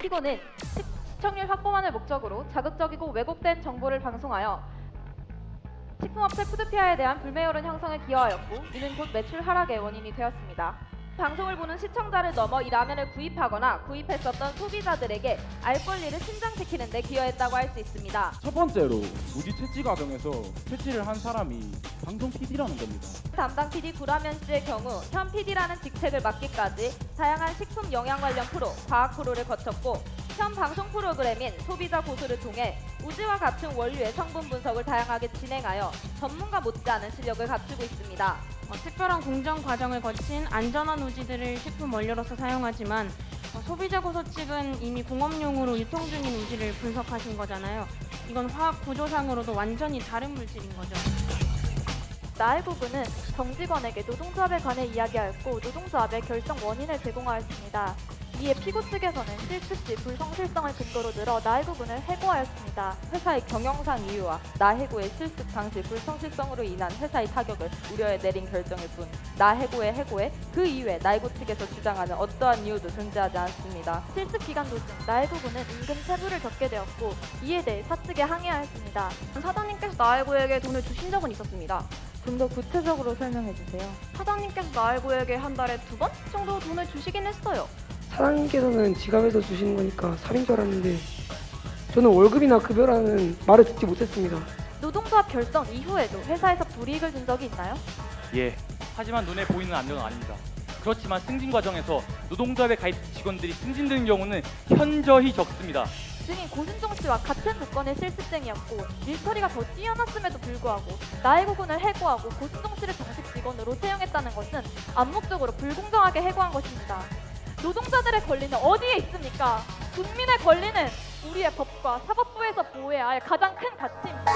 피고는 시청률 확보만을 목적으로 자극적이고 왜곡된 정보를 방송하여 식품업체 푸드피아에 대한 불매여론 형성에 기여하였고 이는 곧 매출 하락의 원인이 되었습니다. 방송을 보는 시청자를 넘어 이 라면을 구입하거나 구입했었던 소비자들에게 알 권리를 신장시키는 데 기여했다고 할 수 있습니다. 첫 번째로 우지 채취 과정에서 채취를 한 사람이 방송 PD라는 겁니다. 담당 PD 구라면 씨의 경우 현 PD라는 직책을 맡기까지 다양한 식품 영양 관련 프로, 과학 프로를 거쳤고 현 방송 프로그램인 소비자 고수를 통해 우지와 같은 원료의 성분 분석을 다양하게 진행하여 전문가 못지않은 실력을 갖추고 있습니다. 특별한 공정 과정을 거친 안전한 우지들을 식품 원료로서 사용하지만 소비자 고소 측은 이미 공업용으로 유통 중인 우지를 분석하신 거잖아요. 이건 화학 구조상으로도 완전히 다른 물질인 거죠. 나해고군은 정직원에게 노동조합에 관해 이야기하였고 노동조합의 결정 원인을 제공하였습니다. 이에 피고 측에서는 실습 시 불성실성을 근거로 들어 나해고군을 해고하였습니다. 회사의 경영상 이유와 나해고의 실습 당시 불성실성으로 인한 회사의 타격을 우려해 내린 결정일 뿐 나해고의 해고에 그 이후에 나해고 측에서 주장하는 어떠한 이유도 존재하지 않습니다. 실습 기간 도중 나해고군은 임금 체불을 겪게 되었고 이에 대해 사측에 항의하였습니다. 사장님께서 나해고에게 돈을 주신 적은 있었습니다. 좀 더 구체적으로 설명해 주세요. 사장님께서 나해고에게 한 달에 2번 정도 돈을 주시긴 했어요. 사장님께서는 지갑에서 주시는 거니까 삽인 줄 알았는데 저는 월급이나 급여라는 말을 듣지 못했습니다. 노동조합 결정 이후에도 회사에서 불이익을 준 적이 있나요? 예, 하지만 눈에 보이는 안전은 아닙니다. 그렇지만 승진 과정에서 노동조합에 가입 직원들이 승진되는 경우는 현저히 적습니다. 증인 고순종 씨와 같은 조건의 실습생이었고 일처리가 더 뛰어났음에도 불구하고 나해고군을 해고하고 고순종 씨를 정식 직원으로 채용했다는 것은 암묵적으로 불공정하게 해고한 것입니다. 노동자들의 권리는 어디에 있습니까? 국민의 권리는 우리의 법과 사법부에서 보호해야 할 가장 큰 가치입니다.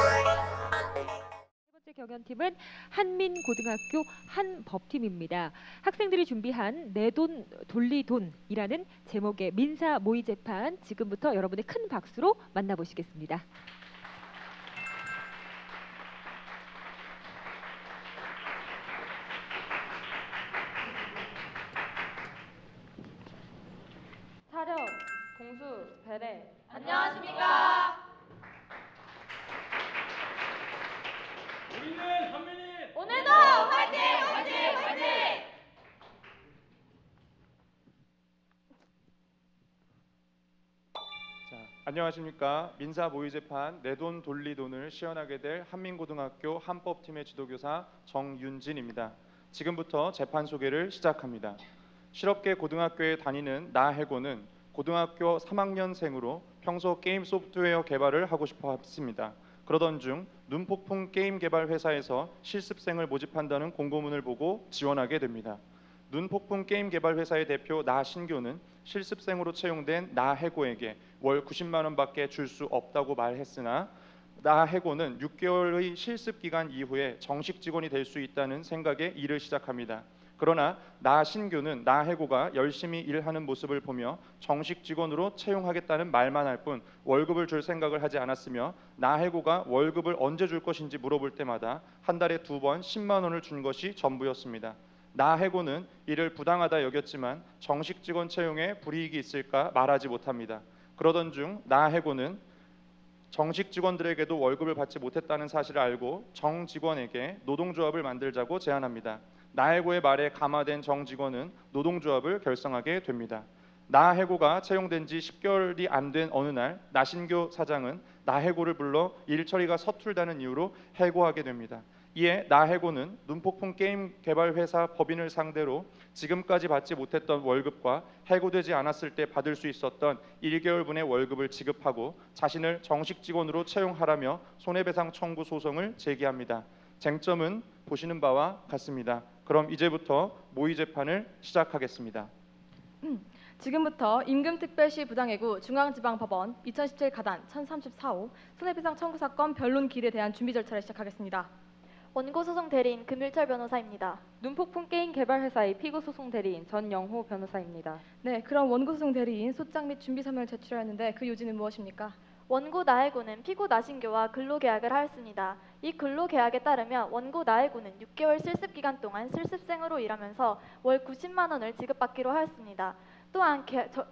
세 번째 경연팀은 한민고등학교 한법팀입니다. 학생들이 준비한 내 돈 돌리 돈이라는 제목의 민사 모의 재판 지금부터 여러분의 큰 박수로 만나보시겠습니다. 차렷, 공수, 배례. 안녕하십니까? 우리는 한민이! 오늘도 화이팅! 화이팅! 화이팅! 자, 안녕하십니까. 민사 모의 재판 내 돈 돌리 돈을 시연하게 될 한민고등학교 한법팀의 지도교사 정윤진입니다. 지금부터 재판 소개를 시작합니다. 실업계 고등학교에 다니는 나해고는 고등학교 3학년생으로 평소 게임 소프트웨어 개발을 하고 싶어 했습니다. 그러던 중 눈폭풍 게임 개발 회사에서 실습생을 모집한다는 공고문을 보고 지원하게 됩니다. 눈폭풍 게임 개발 회사의 대표 나신교는 실습생으로 채용된 나해고에게 월 90만 원밖에 줄 수 없다고 말했으나 나해고는 6개월의 실습 기간 이후에 정식 직원이 될 수 있다는 생각에 일을 시작합니다. 그러나 나신교는 나해고가 열심히 일하는 모습을 보며 정식 직원으로 채용하겠다는 말만 할 뿐 월급을 줄 생각을 하지 않았으며 나해고가 월급을 언제 줄 것인지 물어볼 때마다 한 달에 2번 10만 원을 준 것이 전부였습니다. 나해고는 이를 부당하다 여겼지만 정식 직원 채용에 불이익이 있을까 말하지 못합니다. 그러던 중 나해고는 정식 직원들에게도 월급을 받지 못했다는 사실을 알고 정 직원에게 노동조합을 만들자고 제안합니다. 나해고의 말에 감화된 정 직원은 노동조합을 결성하게 됩니다. 나해고가 채용된 지 10개월이 안 된 어느 날 나신교 사장은 나해고를 불러 일 처리가 서툴다는 이유로 해고하게 됩니다. 이에 나해고는 눈폭풍 게임 개발 회사 법인을 상대로 지금까지 받지 못했던 월급과 해고되지 않았을 때 받을 수 있었던 1개월분의 월급을 지급하고 자신을 정식 직원으로 채용하라며 손해배상 청구 소송을 제기합니다. 쟁점은 보시는 바와 같습니다. 그럼 이제부터 모의 재판을 시작하겠습니다. 지금부터 임금특별시 부당해고 중앙지방법원 2017 가단 1034호 손해배상 청구 사건 변론 기일에 대한 준비 절차를 시작하겠습니다. 원고소송 대리인 금일철 변호사입니다. 눈폭풍 게임 개발 회사의 피고 소송 대리인 전영호 변호사입니다. 네, 그럼 원고소송 대리인 소장 및 준비 서면을 제출하였는데 그 요지는 무엇입니까? 원고 나해고는 피고 나신교와 근로계약을 하였습니다. 이 근로계약에 따르면 원고 나해고는 6개월 실습기간 동안 실습생으로 일하면서 월 90만 원을 지급받기로 하였습니다. 또한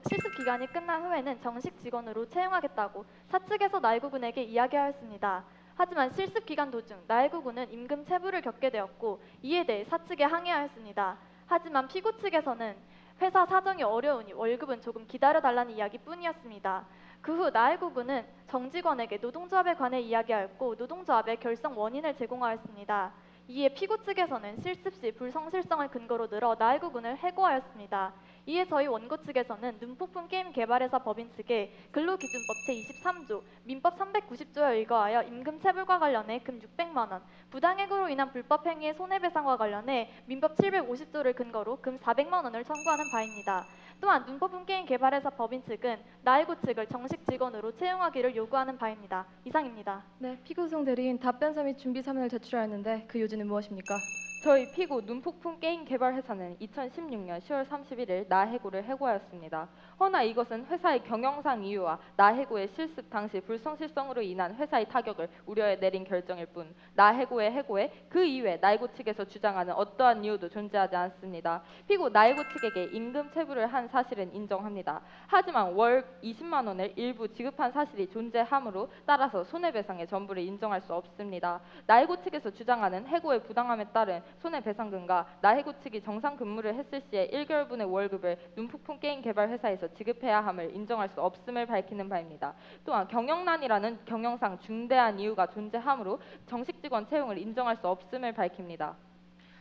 실습 기간이 끝난 후에는 정식 직원으로 채용하겠다고 사측에서 나혜구 군에게 이야기하였습니다. 하지만 실습 기간 도중 나혜구 군은 임금 체불을 겪게 되었고 이에 대해 사측에 항의하였습니다. 하지만 피고 측에서는 회사 사정이 어려우니 월급은 조금 기다려달라는 이야기뿐이었습니다. 그 후 나혜구 군은 정직원에게 노동조합에 관해 이야기하였고 노동조합의 결성 원인을 제공하였습니다. 이에 피고 측에서는 실습 시 불성실성을 근거로 들어 나혜구 군을 해고하였습니다. 이에 저희 원고 측에서는 눈폭풍 게임 개발회사 법인 측에 근로기준법 제23조, 민법 390조에 의거하여 임금 체불과 관련해 금 600만 원, 부당해고로 인한 불법 행위의 손해배상과 관련해 민법 750조를 근거로 금 400만 원을 청구하는 바입니다. 또한 눈폭풍 게임 개발회사 법인 측은 나혜구 측을 정식 직원으로 채용하기를 요구하는 바입니다. 이상입니다. 네, 피고소송 대리인 답변서 및 준비 서면을 제출하였는데 그 요지는 무엇입니까? 저희 피고 눈폭풍 게임 개발 회사는 2016년 10월 31일 나해고를 해고하였습니다. 허나 이것은 회사의 경영상 이유와 나해고의 실습 당시 불성실성으로 인한 회사의 타격을 우려해 내린 결정일 뿐 나해고의 해고에 그 이외 나해고 측에서 주장하는 어떠한 이유도 존재하지 않습니다. 피고 나해고 측에게 임금 체불을 한 사실은 인정합니다. 하지만 월 20만 원을 일부 지급한 사실이 존재하므로 따라서 손해배상의 전부를 인정할 수 없습니다. 나해고 측에서 주장하는 해고의 부당함에 따른 손해배상금과 나해고 측이 정상 근무를 했을 시에 1개월분의 월급을 눈폭풍 게임 개발 회사에서 지급해야 함을 인정할 수 없음을 밝히는 바입니다. 또한 경영난이라는 경영상 중대한 이유가 존재하므로 정식 직원 채용을 인정할 수 없음을 밝힙니다.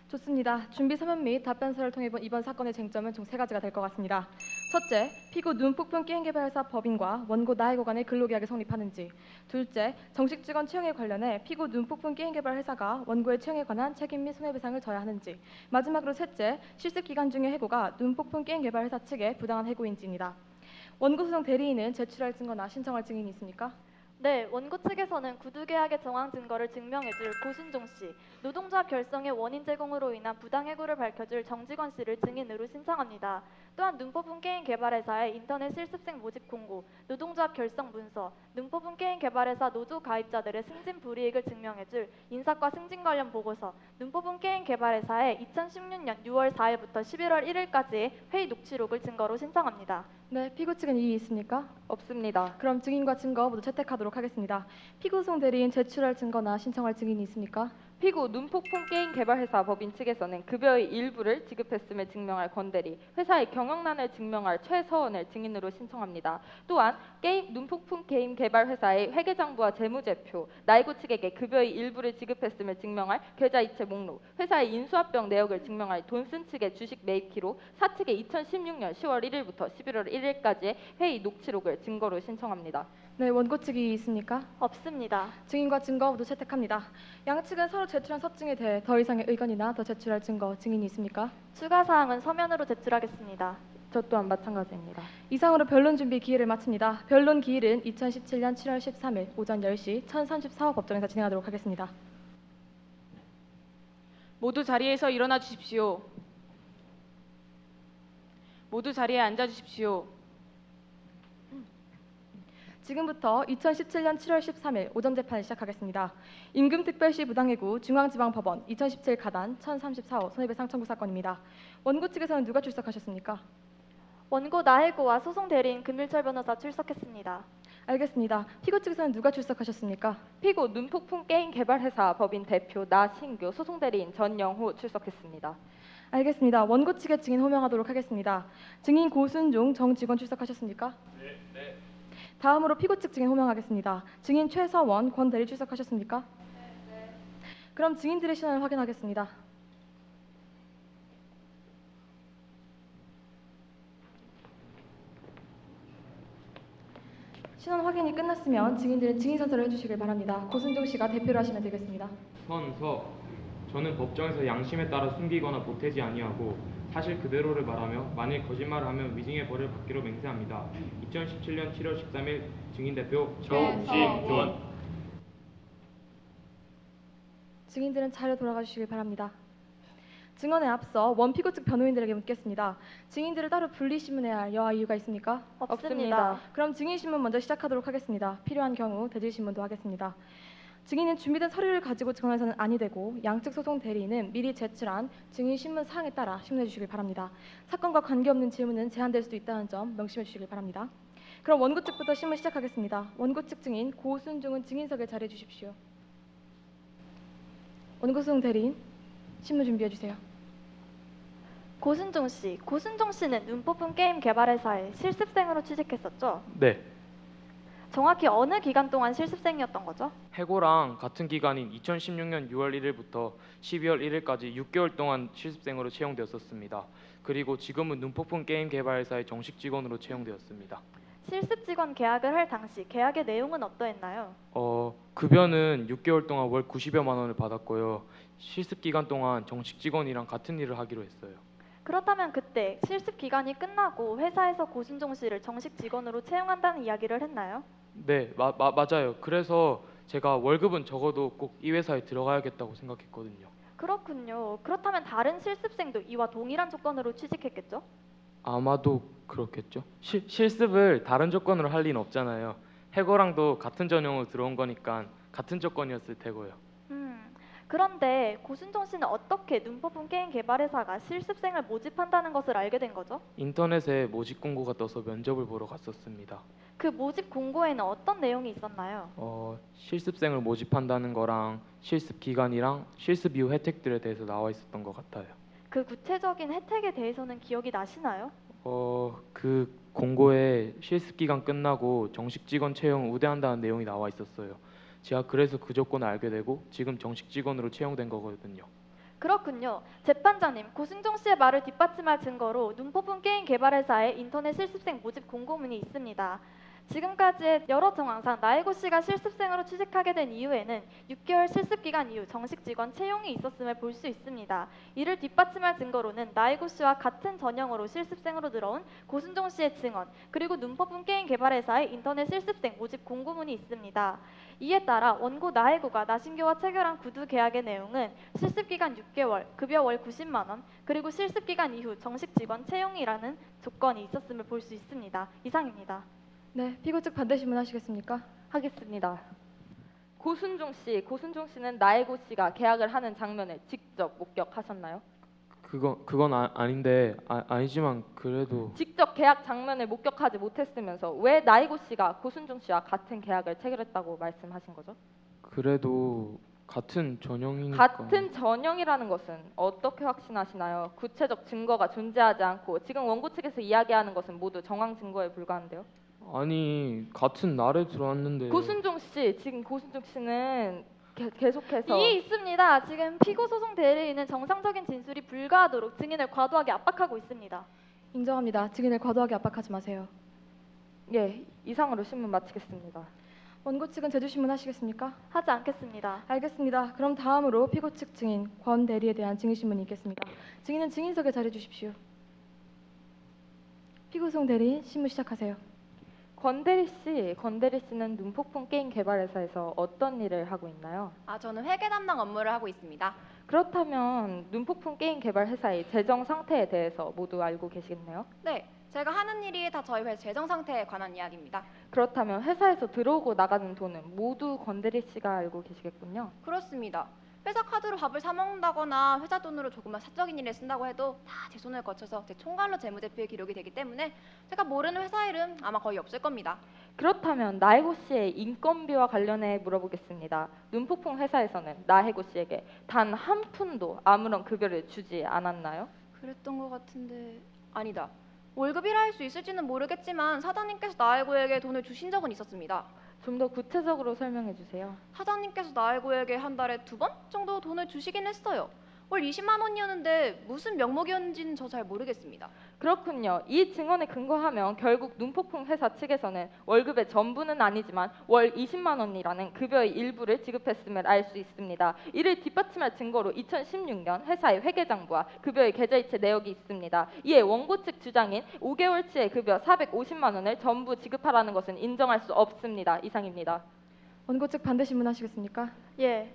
좋습니다. 준비 서면 및 답변서를 통해 본 이번 사건의 쟁점은 총 3가지가 될 것 같습니다. 첫째, 피고 눈폭풍 게임 개발회사 법인과 원고 나해고 간의 근로계약이 성립하는지. 둘째, 정식 직원 채용에 관련해 피고 눈폭풍 게임 개발 회사가 원고의 채용에 관한 책임 및 손해배상을 져야 하는지. 마지막으로 셋째, 실습 기간 중의 해고가 눈폭풍 게임 개발 회사 측의 부당한 해고인지입니다. 원고 소송 대리인은 제출할 증거나 신청할 증인이 있습니까? 네, 원고 측에서는 구두계약의 정황 증거를 증명해줄 고순종 씨, 노동조합 결성의 원인 제공으로 인한 부당해고를 밝혀줄 정직원 씨를 증인으로 신청합니다. 또한 눈폭풍 게임 개발회사의 인터넷 실습생 모집 공고, 노동조합 결성 문서, 눈폭풍 게임 개발회사 노조 가입자들의 승진 불이익을 증명해줄 인사과 승진 관련 보고서, 눈폭풍 게임 개발회사의 2016년 6월 4일부터 11월 1일까지의 회의 녹취록을 증거로 신청합니다. 네, 피고 측은 이의 있습니까? 없습니다. 그럼 증인과 증거 모두 채택하도록 하겠습니다. 피고소송 대리인 제출할 증거나 신청할 증인이 있습니까? 피고 눈폭풍 게임 개발 회사 법인 측에서는 급여의 일부를 지급했음을 증명할 권대리, 회사의 경영난을 증명할 최서원을 증인으로 신청합니다. 또한 눈폭풍 게임 개발 회사의 회계장부와 재무제표, 나해고 측에게 급여의 일부를 지급했음을 증명할 계좌이체 목록, 회사의 인수합병 내역을 증명할 돈쓴 측의 주식 매입 기록, 사측의 2016년 10월 1일부터 11월 1일까지의 회의 녹취록을 증거로 신청합니다. 네, 원고 측이 있습니까? 없습니다. 증인과 증거 모두 채택합니다. 양측은 서로 제출한 서증에 대해 더 이상의 의견이나 더 제출할 증거, 증인이 있습니까? 추가 사항은 서면으로 제출하겠습니다. 저 또한 마찬가지입니다. 이상으로 변론 준비 기일을 마칩니다. 변론 기일은 2017년 7월 13일 오전 10시 1034호 법정에서 진행하도록 하겠습니다. 모두 자리에서 일어나 주십시오. 모두 자리에 앉아 주십시오. 지금부터 2017년 7월 13일 오전 재판을 시작하겠습니다. 임금특별시 부당해고 중앙지방법원 2017 가단 1034호 손해배상 청구 사건입니다. 원고 측에서는 누가 출석하셨습니까? 원고 나해고와 소송 대리인 금일철 변호사 출석했습니다. 알겠습니다. 피고 측에서는 누가 출석하셨습니까? 피고 눈폭풍 게임 개발 회사 법인 대표 나신규, 소송 대리인 전영호 출석했습니다. 알겠습니다. 원고 측의 증인 호명하도록 하겠습니다. 증인 고순종 정직원 출석하셨습니까? 네. 다음으로 피고 측 증인 호명하겠습니다. 증인 최서원 권대리 출석하셨습니까? 네. 그럼 증인들의 신원을 확인하겠습니다. 신원 확인이 끝났으면 증인들은 증인 선서를 해주시길 바랍니다. 고순종 씨가 대표를 하시면 되겠습니다. 선서, 저는 법정에서 양심에 따라 숨기거나 보태지 아니하고 사실 그대로를 말하며 만일 거짓말을 하면 위증의 벌을 받기로 맹세합니다. 2017년 7월 13일 증인 대표 정신존. 증인들은 자리로 돌아가 주시길 바랍니다. 증언에 앞서 원피고 측 변호인들에게 묻겠습니다. 증인들을 따로 분리 신문해야 할 여하 이유가 있습니까? 없습니다. 그럼 증인 신문 먼저 시작하도록 하겠습니다. 필요한 경우 대질 신문도 하겠습니다. 증인은 준비된 서류를 가지고 증언해서는 아니 되고 양측 소송 대리인은 미리 제출한 증인 신문 사항에 따라 신문해 주시길 바랍니다. 사건과 관계없는 질문은 제한될 수도 있다는 점 명심해 주시길 바랍니다. 그럼 원고 측부터 신문 시작하겠습니다. 원고 측 증인 고순종은 증인석에 자리해 주십시오. 원고 소송 대리인 신문 준비해 주세요. 고순종 씨, 고순종 씨는 눈폭풍 게임 개발 회사에 실습생으로 취직했었죠? 네. 정확히 어느 기간 동안 실습생이었던 거죠? 해고랑 같은 기간인 2016년 6월 1일부터 12월 1일까지 6개월 동안 실습생으로 채용되었었습니다. 그리고 지금은 눈폭풍 게임 개발 회사의 정식 직원으로 채용되었습니다. 실습 직원 계약을 할 당시 계약의 내용은 어떠했나요? 급여는 6개월 동안 월 90여만 원을 받았고요. 실습 기간 동안 정식 직원이랑 같은 일을 하기로 했어요. 그렇다면 그때 실습 기간이 끝나고 회사에서 고순종 씨를 정식 직원으로 채용한다는 이야기를 했나요? 네, 맞아요. 그래서 제가 월급은 적어도 꼭 이 회사에 들어가야겠다고 생각했거든요. 그렇군요. 그렇다면 다른 실습생도 이와 동일한 조건으로 취직했겠죠? 아마도 그렇겠죠. 실습을 다른 조건으로 할 리는 없잖아요. 해고랑도 같은 전형으로 들어온 거니까 같은 조건이었을 테고요. 그런데 고순종 씨는 어떻게 눈폭풍 게임 개발 회사가 실습생을 모집한다는 것을 알게 된 거죠? 인터넷에 모집 공고가 떠서 면접을 보러 갔었습니다. 그 모집 공고에는 어떤 내용이 있었나요? 실습생을 모집한다는 거랑 실습 기간이랑 실습 이후 혜택들에 대해서 나와 있었던 것 같아요. 그 구체적인 혜택에 대해서는 기억이 나시나요? 그 공고에 실습 기간 끝나고 정식 직원 채용 우대한다는 내용이 나와 있었어요. 제가 그래서 그 조건을 알게 되고 지금 정식 직원으로 채용된 거거든요. 그렇군요. 재판장님, 고순종 씨의 말을 뒷받침할 증거로 눈폭풍 게임 개발 회사의 인터넷 실습생 모집 공고문이 있습니다. 지금까지의 여러 정황상 나혜고 씨가 실습생으로 취직하게 된 이후에는 6개월 실습 기간 이후 정식 직원 채용이 있었음을 볼 수 있습니다. 이를 뒷받침할 증거로는 나혜고 씨와 같은 전형으로 실습생으로 들어온 고순종 씨의 증언, 그리고 눈폭풍 게임 개발 회사의 인터넷 실습생 모집 공고문이 있습니다. 이에 따라 원고 나혜고가 나신교와 체결한 구두 계약의 내용은 실습 기간 6개월, 급여 월 90만 원, 그리고 실습 기간 이후 정식 직원 채용이라는 조건이 있었음을 볼 수 있습니다. 이상입니다. 네, 피고 측 반대 신문하시겠습니까? 하겠습니다. 고순종 씨는 나혜고 씨가 계약을 하는 장면을 직접 목격하셨나요? 그건 아닌데 아니지만 그래도 직접 계약 장면을 목격하지 못했으면서 왜 나혜고 씨가 고순종 씨와 같은 계약을 체결했다고 말씀하신 거죠? 그래도 같은 전형이니까. 같은 전형이라는 것은 어떻게 확신하시나요? 구체적 증거가 존재하지 않고 지금 원고 측에서 이야기하는 것은 모두 정황 증거에 불과한데요. 아니 같은 날에 들어왔는데. 고순종 씨는 계속해서 이에 있습니다. 지금 피고 소송 대리인은 정상적인 진술이 불가하도록 증인을 과도하게 압박하고 있습니다. 인정합니다. 증인을 과도하게 압박하지 마세요. 예, 이상으로 신문 마치겠습니다. 원고 측은 제주 신문하시겠습니까? 하지 않겠습니다. 알겠습니다. 그럼 다음으로 피고 측 증인 권 대리에 대한 증인 신문이 있겠습니다. 증인은 증인석에 자리해 주십시오. 피고 소송 대리인 신문 시작하세요. 권대리 씨는 눈폭풍 게임 개발 회사에서 어떤 일을 하고 있나요? 저는 회계 담당 업무를 하고 있습니다. 그렇다면 눈폭풍 게임 개발 회사의 재정 상태에 대해서 모두 알고 계시겠네요? 네, 제가 하는 일이 다 저희 회사 재정 상태에 관한 이야기입니다. 그렇다면 회사에서 들어오고 나가는 돈은 모두 권대리 씨가 알고 계시겠군요? 그렇습니다. 회사 카드로 밥을 사 먹는다거나 회사 돈으로 조금만 사적인 일에 쓴다고 해도 다 제 손을 거쳐서 제 총괄로 재무제표에 기록이 되기 때문에 제가 모르는 회사 일은 아마 거의 없을 겁니다. 그렇다면 나혜고 씨의 인건비와 관련해 물어보겠습니다. 눈폭풍 회사에서는 나혜고 씨에게 단 한 푼도 아무런 급여를 주지 않았나요? 그랬던 것 같은데 아니다. 월급이라 할 수 있을지는 모르겠지만 사장님께서 나혜고에게 돈을 주신 적은 있었습니다. 좀 더 구체적으로 설명해 주세요. 사장님께서 나혜고에게 한 달에 2번 정도 돈을 주시긴 했어요. 월 20만 원이었는데 무슨 명목이었는지는 저 잘 모르겠습니다. 그렇군요. 이 증언에 근거하면 결국 눈폭풍 회사 측에서는 월급의 전부는 아니지만 월 20만 원이라는 급여의 일부를 지급했음을 알 수 있습니다. 이를 뒷받침할 증거로 2016년 회사의 회계장부와 급여의 계좌이체 내역이 있습니다. 이에 원고 측 주장인 5개월치의 급여 450만 원을 전부 지급하라는 것은 인정할 수 없습니다. 이상입니다. 원고 측 반대 신문하시겠습니까? 예.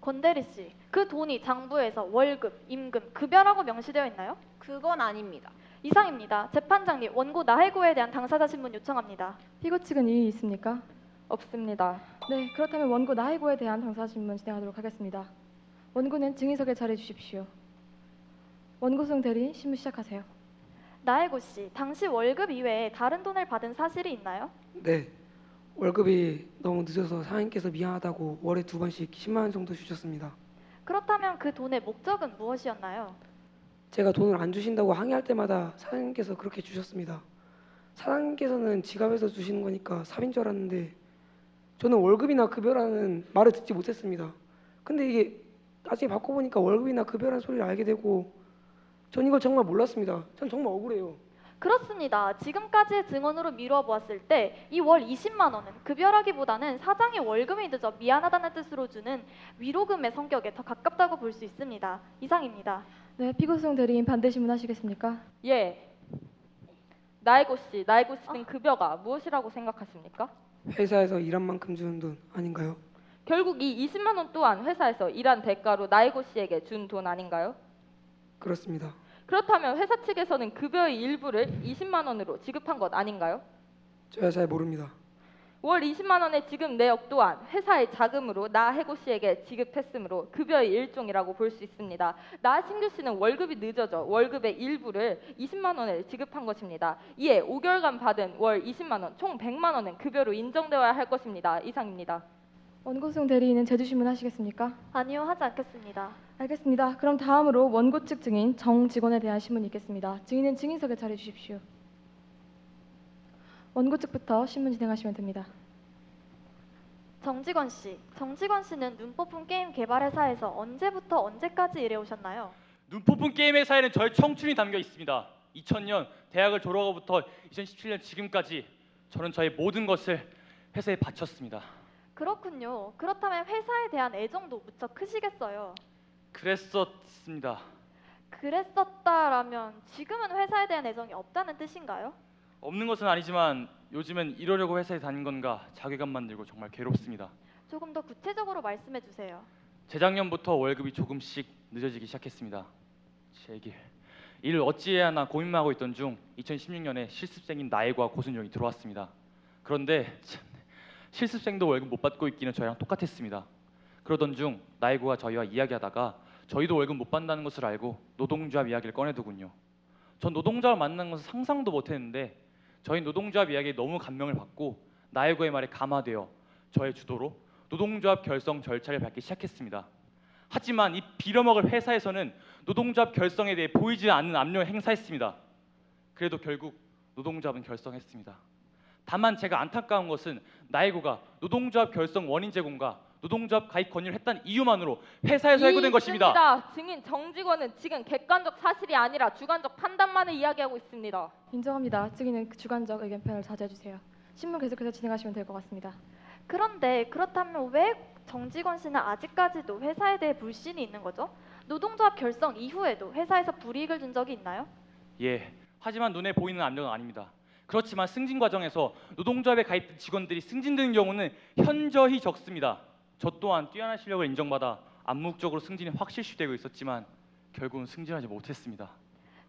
권대리 씨, 그 돈이 장부에서 월급, 임금, 급여라고 명시되어 있나요? 그건 아닙니다. 이상입니다. 재판장님, 원고 나혜고에 대한 당사자 신문 요청합니다. 피고 측은 이의 있습니까? 없습니다. 네, 그렇다면 원고 나해고에 대한 당사 질문 진행하도록 하겠습니다. 원고는 증인석에 자리해 주십시오. 원고송 대리인 신문 시작하세요. 나해고 씨, 당시 월급 이외에 다른 돈을 받은 사실이 있나요? 네, 월급이 너무 늦어서 사장님께서 미안하다고 월에 2번씩 10만 원 정도 주셨습니다. 그렇다면 그 돈의 목적은 무엇이었나요? 제가 돈을 안 주신다고 항의할 때마다 사장님께서 그렇게 주셨습니다. 사장님께서는 지갑에서 주시는 거니까 삽인 줄 알았는데 저는 월급이나 급여라는 말을 듣지 못했습니다. 근데 이게 나중에 바꿔보니까 월급이나 급여라는 소리를 알게 되고 전 이걸 정말 몰랐습니다. 전 정말 억울해요. 그렇습니다. 지금까지의 증언으로 미루어 보았을 때 이 월 20만 원은 급여라기보다는 사장이 월급이 늦어 미안하다는 뜻으로 주는 위로금의 성격에 더 가깝다고 볼 수 있습니다. 이상입니다. 네, 피고송 대리인 반대 신문하시겠습니까? 예. 나해고 씨 등 급여가 무엇이라고 생각하십니까? 회사에서 일한 만큼 주는 돈 아닌가요? 결국 이 20만 원 또한 회사에서 일한 대가로 나해고 씨에게 준 돈 아닌가요? 그렇습니다. 그렇다면 회사 측에서는 급여의 일부를 20만 원으로 지급한 것 아닌가요? 저야 잘 모릅니다. 월 20만 원의 지급 내역 또한 회사의 자금으로 나해고 씨에게 지급했으므로 급여의 일종이라고 볼 수 있습니다. 나신규 씨는 월급이 늦어져 월급의 일부를 20만 원을 지급한 것입니다. 이에 5개월간 받은 월 20만 원, 총 100만 원은 급여로 인정되어야 할 것입니다. 이상입니다. 원고송 대리인은 제주 신문하시겠습니까? 아니요, 하지 않겠습니다. 알겠습니다. 그럼 다음으로 원고 측 증인 정 직원에 대한 신문이 있겠습니다. 증인은 증인석에 자리해 주십시오. 원고 측부터 신문 진행하시면 됩니다. 정직원 씨, 정직원 씨는 눈뽑은 게임 개발 회사에서 언제부터 언제까지 일해 오셨나요? 눈뽑은 게임 회사에는 저의 청춘이 담겨 있습니다. 2000년 대학을 졸업하고부터 2017년 지금까지 저는 저의 모든 것을 회사에 바쳤습니다. 그렇군요. 그렇다면 회사에 대한 애정도 무척 크시겠어요. 그랬었습니다. 그랬었다라면 지금은 회사에 대한 애정이 없다는 뜻인가요? 없는 것은 아니지만 요즘은 이러려고 회사에 다닌 건가 자괴감만 들고 정말 괴롭습니다. 조금 더 구체적으로 말씀해 주세요. 재작년부터 월급이 조금씩 늦어지기 시작했습니다. 제 일을 어찌해야 하나 고민만 하고 있던 중 2016년에 실습생인 나해고와 고순영이 들어왔습니다. 그런데 실습생도 월급 못 받고 있기는 저희랑 똑같았습니다. 그러던 중 나해고가 저희와 이야기하다가 저희도 월급 못 받는다는 것을 알고 노동조합 이야기를 꺼내더군요. 전 노동조합을 만나는 것을 상상도 못했는데 저희 노동조합 이야기에 너무 감명을 받고 나해고의 말에 감화되어 저의 주도로 노동조합 결성 절차를 밟기 시작했습니다. 하지만 이 빌어먹을 회사에서는 노동조합 결성에 대해 보이지 않는 압력을 행사했습니다. 그래도 결국 노동조합은 결성했습니다. 다만 제가 안타까운 것은 나해고가 노동조합 결성 원인 제공과 노동조합 가입 권유를 했다는 이유만으로 회사에서 해고된 것입니다. 있습니다. 증인 정직원은 지금 객관적 사실이 아니라 주관적 판단만을 이야기하고 있습니다. 인정합니다. 증인은 그 주관적 의견 표현을 자제해 주세요. 신문 계속해서 진행하시면 될 것 같습니다. 그런데 그렇다면 왜 정직원 씨는 아직까지도 회사에 대해 불신이 있는 거죠? 노동조합 결성 이후에도 회사에서 불이익을 준 적이 있나요? 예, 하지만 눈에 보이는 압력은 아닙니다. 그렇지만 승진 과정에서 노동조합에 가입된 직원들이 승진되는 경우는 현저히 적습니다. 저 또한 뛰어난 실력을 인정받아 암묵적으로 승진이 확실시되고 있었지만 결국은 승진하지 못했습니다.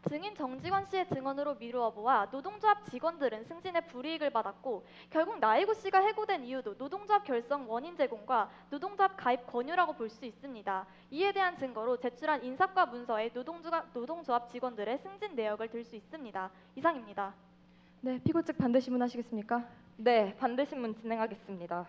증인 정직원 씨의 증언으로 미루어 보아 노동조합 직원들은 승진에 불이익을 받았고 결국 나해고 씨가 해고된 이유도 노동조합 결성 원인 제공과 노동조합 가입 권유라고 볼 수 있습니다. 이에 대한 증거로 제출한 인사과 문서에 노동조합 직원들의 승진 내역을 들 수 있습니다. 이상입니다. 네, 피고 측 반대 신문하시겠습니까? 네, 반대 신문 진행하겠습니다.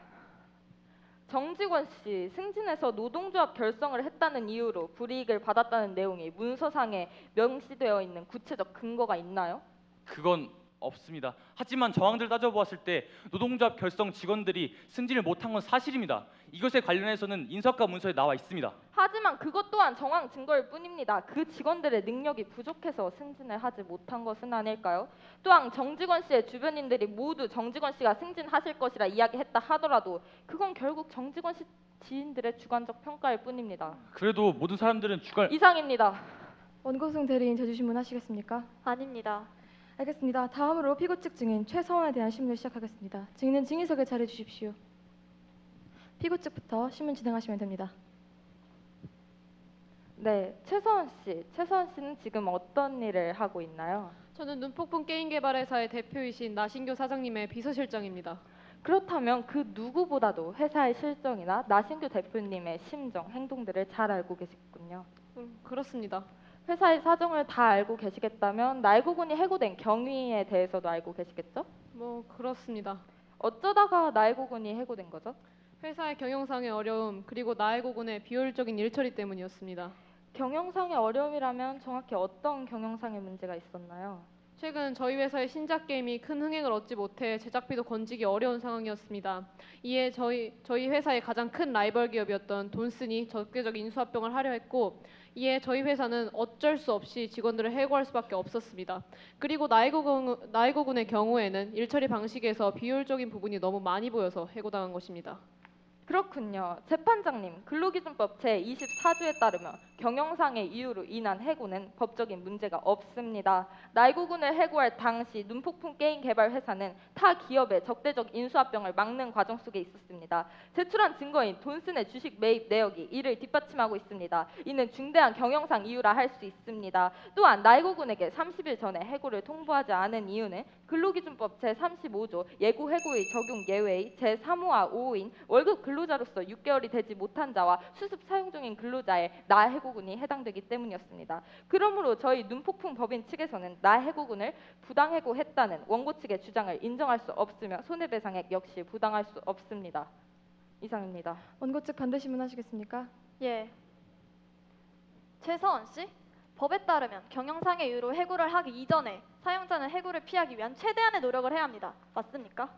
정직원 씨 승진해서 노동조합 결성을 했다는 이유로 불이익을 받았다는 내용이 문서상에 명시되어 있는 구체적 근거가 있나요? 그건 없습니다. 하지만 정황들 따져보았을 때 노동조합 결성 직원들이 승진을 못한 건 사실입니다. 이것에 관련해서는 인사과 문서에 나와 있습니다. 하지만 그것 또한 정황 증거일 뿐입니다. 그 직원들의 능력이 부족해서 승진을 하지 못한 것은 아닐까요? 또한 정직원 씨의 주변인들이 모두 정직원 씨가 승진하실 것이라 이야기했다 하더라도 그건 결국 정직원 씨 지인들의 주관적 평가일 뿐입니다. 그래도 모든 사람들은 이상입니다. 원고송 대리인 제주 신문하시겠습니까? 아닙니다. 알겠습니다. 다음으로 피고 측 증인 최서원에 대한 신문을 시작하겠습니다. 증인은 증인석에 자리해 주십시오. 피고 측부터 신문 진행하시면 됩니다. 네, 최서원 씨는 지금 어떤 일을 하고 있나요? 저는 눈폭풍 게임 개발 회사의 대표이신 나신교 사장님의 비서실장입니다. 그렇다면 그 누구보다도 회사의 실정이나 나신규 대표님의 심정, 행동들을 잘 알고 계시군요. 그렇습니다. 회사의 사정을 다 알고 계시겠다면 나이고군이 해고된 경위에 대해서도 알고 계시겠죠? 그렇습니다. 어쩌다가 나이고군이 해고된 거죠? 회사의 경영상의 어려움 그리고 나해고군의 비효율적인 일처리 때문이었습니다. 경영상의 어려움이라면 정확히 어떤 경영상의 문제가 있었나요? 최근 저희 회사의 신작 게임이 큰 흥행을 얻지 못해 제작비도 건지기 어려운 상황이었습니다. 이에 저희 회사의 가장 큰 라이벌 기업이었던 돈슨이 적대적 인수합병을 하려 했고, 이에 저희 회사는 어쩔 수 없이 직원들을 해고할 수밖에 없었습니다. 그리고 나이고군의 경우에는 일처리 방식에서 비효율적인 부분이 너무 많이 보여서 해고당한 것입니다. 그렇군요. 재판장님, 근로기준법 제24조에 따르면 경영상의 이유로 인한 해고는 법적인 문제가 없습니다. 나이고군을 해고할 당시 눈폭풍 게임 개발 회사는 타 기업의 적대적 인수합병을 막는 과정 속에 있었습니다. 제출한 증거인 돈슨의 주식 매입 내역이 이를 뒷받침하고 있습니다. 이는 중대한 경영상 이유라 할 수 있습니다. 또한 나이고군에게 30일 전에 해고를 통보하지 않은 이유는 근로기준법 제35조 예고 해고의 적용 예외의 제3호와 5호인 월급 근로자로서 6개월이 되지 못한 자와 수습 사용 중인 근로자의 나해고군이 해당되기 때문이었습니다. 그러므로 저희 눈폭풍 법인 측에서는 나해고군을 부당해고했다는 원고 측의 주장을 인정할 수 없으며 손해배상액 역시 부당할 수 없습니다. 이상입니다. 원고 측 반대 신문하시겠습니까? 예. 최서원 씨, 법에 따르면 경영상의 이유로 해고를 하기 이전에 사용자는 해고를 피하기 위한 최대한의 노력을 해야 합니다. 맞습니까?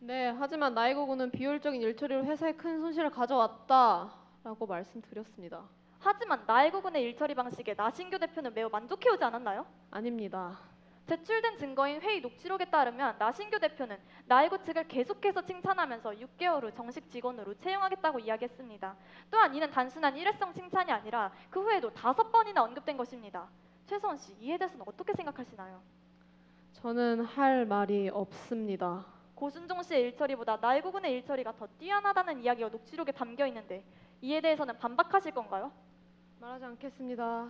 네, 하지만 나이고군은 비효율적인 일처리로 회사에 큰 손실을 가져왔다라고 말씀드렸습니다. 하지만 나이고군의 일처리 방식에 나신규 대표는 매우 만족해오지 않았나요? 아닙니다. 제출된 증거인 회의 녹취록에 따르면 나신규 대표는 나이고 측을 계속해서 칭찬하면서 6개월 후 정식 직원으로 채용하겠다고 이야기했습니다. 또한 이는 단순한 일회성 칭찬이 아니라 그 후에도 5번이나 언급된 것입니다. 최서원 씨, 이에 대해서는 어떻게 생각하시나요? 저는 할 말이 없습니다. 고순종 씨의 일처리보다 나이고군의 일처리가 더 뛰어나다는 이야기가 녹취록에 담겨 있는데 이에 대해서는 반박하실 건가요? 말하지 않겠습니다.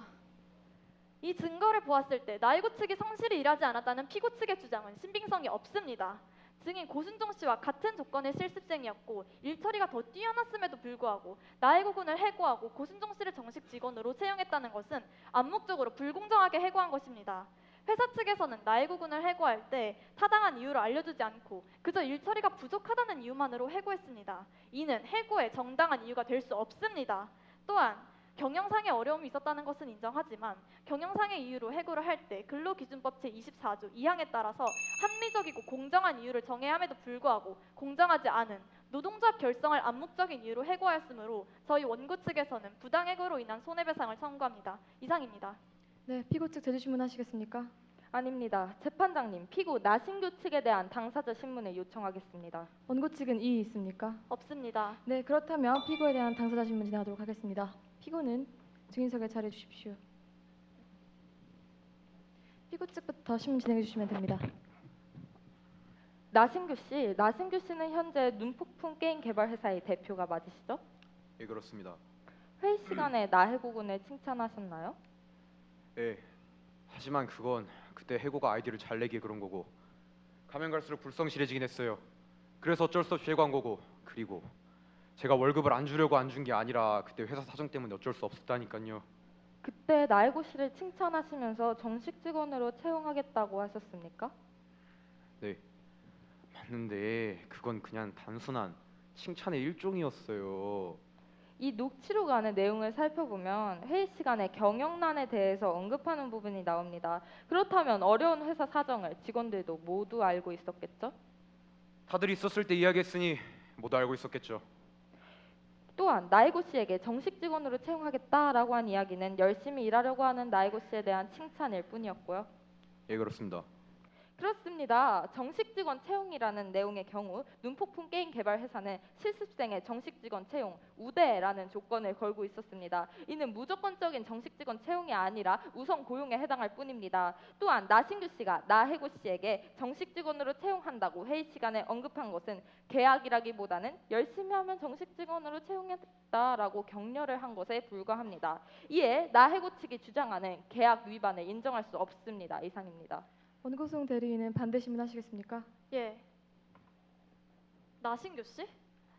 이 증거를 보았을 때 나이고 측이 성실히 일하지 않았다는 피고 측의 주장은 신빙성이 없습니다. 증인 고순종 씨와 같은 조건의 실습생이었고 일처리가 더 뛰어났음에도 불구하고 나이고군을 해고하고 고순종 씨를 정식 직원으로 채용했다는 것은 암묵적으로 불공정하게 해고한 것입니다. 회사 측에서는 나이고군을 해고할 때 타당한 이유를 알려주지 않고 그저 일처리가 부족하다는 이유만으로 해고했습니다. 이는 해고의 정당한 이유가 될 수 없습니다. 또한 경영상의 어려움이 있었다는 것은 인정하지만 경영상의 이유로 해고를 할 때 근로기준법 제24조 2항에 따라서 합리적이고 공정한 이유를 정해야 함에도 불구하고 공정하지 않은 노동조합 결성을 암묵적인 이유로 해고하였으므로 저희 원고 측에서는 부당해고로 인한 손해배상을 청구합니다. 이상입니다. 네, 피고 측 제주 신문하시겠습니까? 아닙니다. 재판장님, 피고 나신규 측에 대한 당사자 신문을 요청하겠습니다. 원고 측은 이의 있습니까? 없습니다. 네, 그렇다면 피고에 대한 당사자 신문 진행하도록 하겠습니다. 피고는 증인석에 자리해 주십시오. 피고 측부터 신문 진행해 주시면 됩니다. 나신규 씨는 현재 눈폭풍 게임 개발 회사의 대표가 맞으시죠? 예, 그렇습니다. 회의 시간에 나해고군을 칭찬하셨나요? 예. 하지만 그건 그때 해고가 아이디어를 잘 내기에 그런 거고 가면 갈수록 불성실해지긴 했어요. 그래서 어쩔 수 없이 해고한 거고 그리고 제가 월급을 안 주려고 안 준 게 아니라 그때 회사 사정 때문에 어쩔 수 없었다니까요. 그때 나해고 씨를 칭찬하시면서 정식 직원으로 채용하겠다고 하셨습니까? 네. 맞는데 그건 그냥 단순한 칭찬의 일종이었어요. 이 녹취록 안의 내용을 살펴보면 회의 시간에 경영난에 대해서 언급하는 부분이 나옵니다. 그렇다면 어려운 회사 사정을 직원들도 모두 알고 있었겠죠? 다들 있었을 때 이야기했으니 모두 알고 있었겠죠. 또한 나이고 씨에게 정식 직원으로 채용하겠다라고 한 이야기는 열심히 일하려고 하는 나이고 씨에 대한 칭찬일 뿐이었고요. 예, 그렇습니다. 그렇습니다. 정식 직원 채용이라는 내용의 경우 눈폭풍 게임 개발 회사는 실습생의 정식 직원 채용 우대라는 조건을 걸고 있었습니다. 이는 무조건적인 정식 직원 채용이 아니라 우선 고용에 해당할 뿐입니다. 또한 나신규 씨가 나해고 씨에게 정식 직원으로 채용한다고 회의 시간에 언급한 것은 계약이라기보다는 열심히 하면 정식 직원으로 채용했다라고 격려를 한 것에 불과합니다. 이에 나해고 측이 주장하는 계약 위반을 인정할 수 없습니다. 이상입니다. 원고송 대리인은 반대 신문하시겠습니까? 예. 나신규 씨?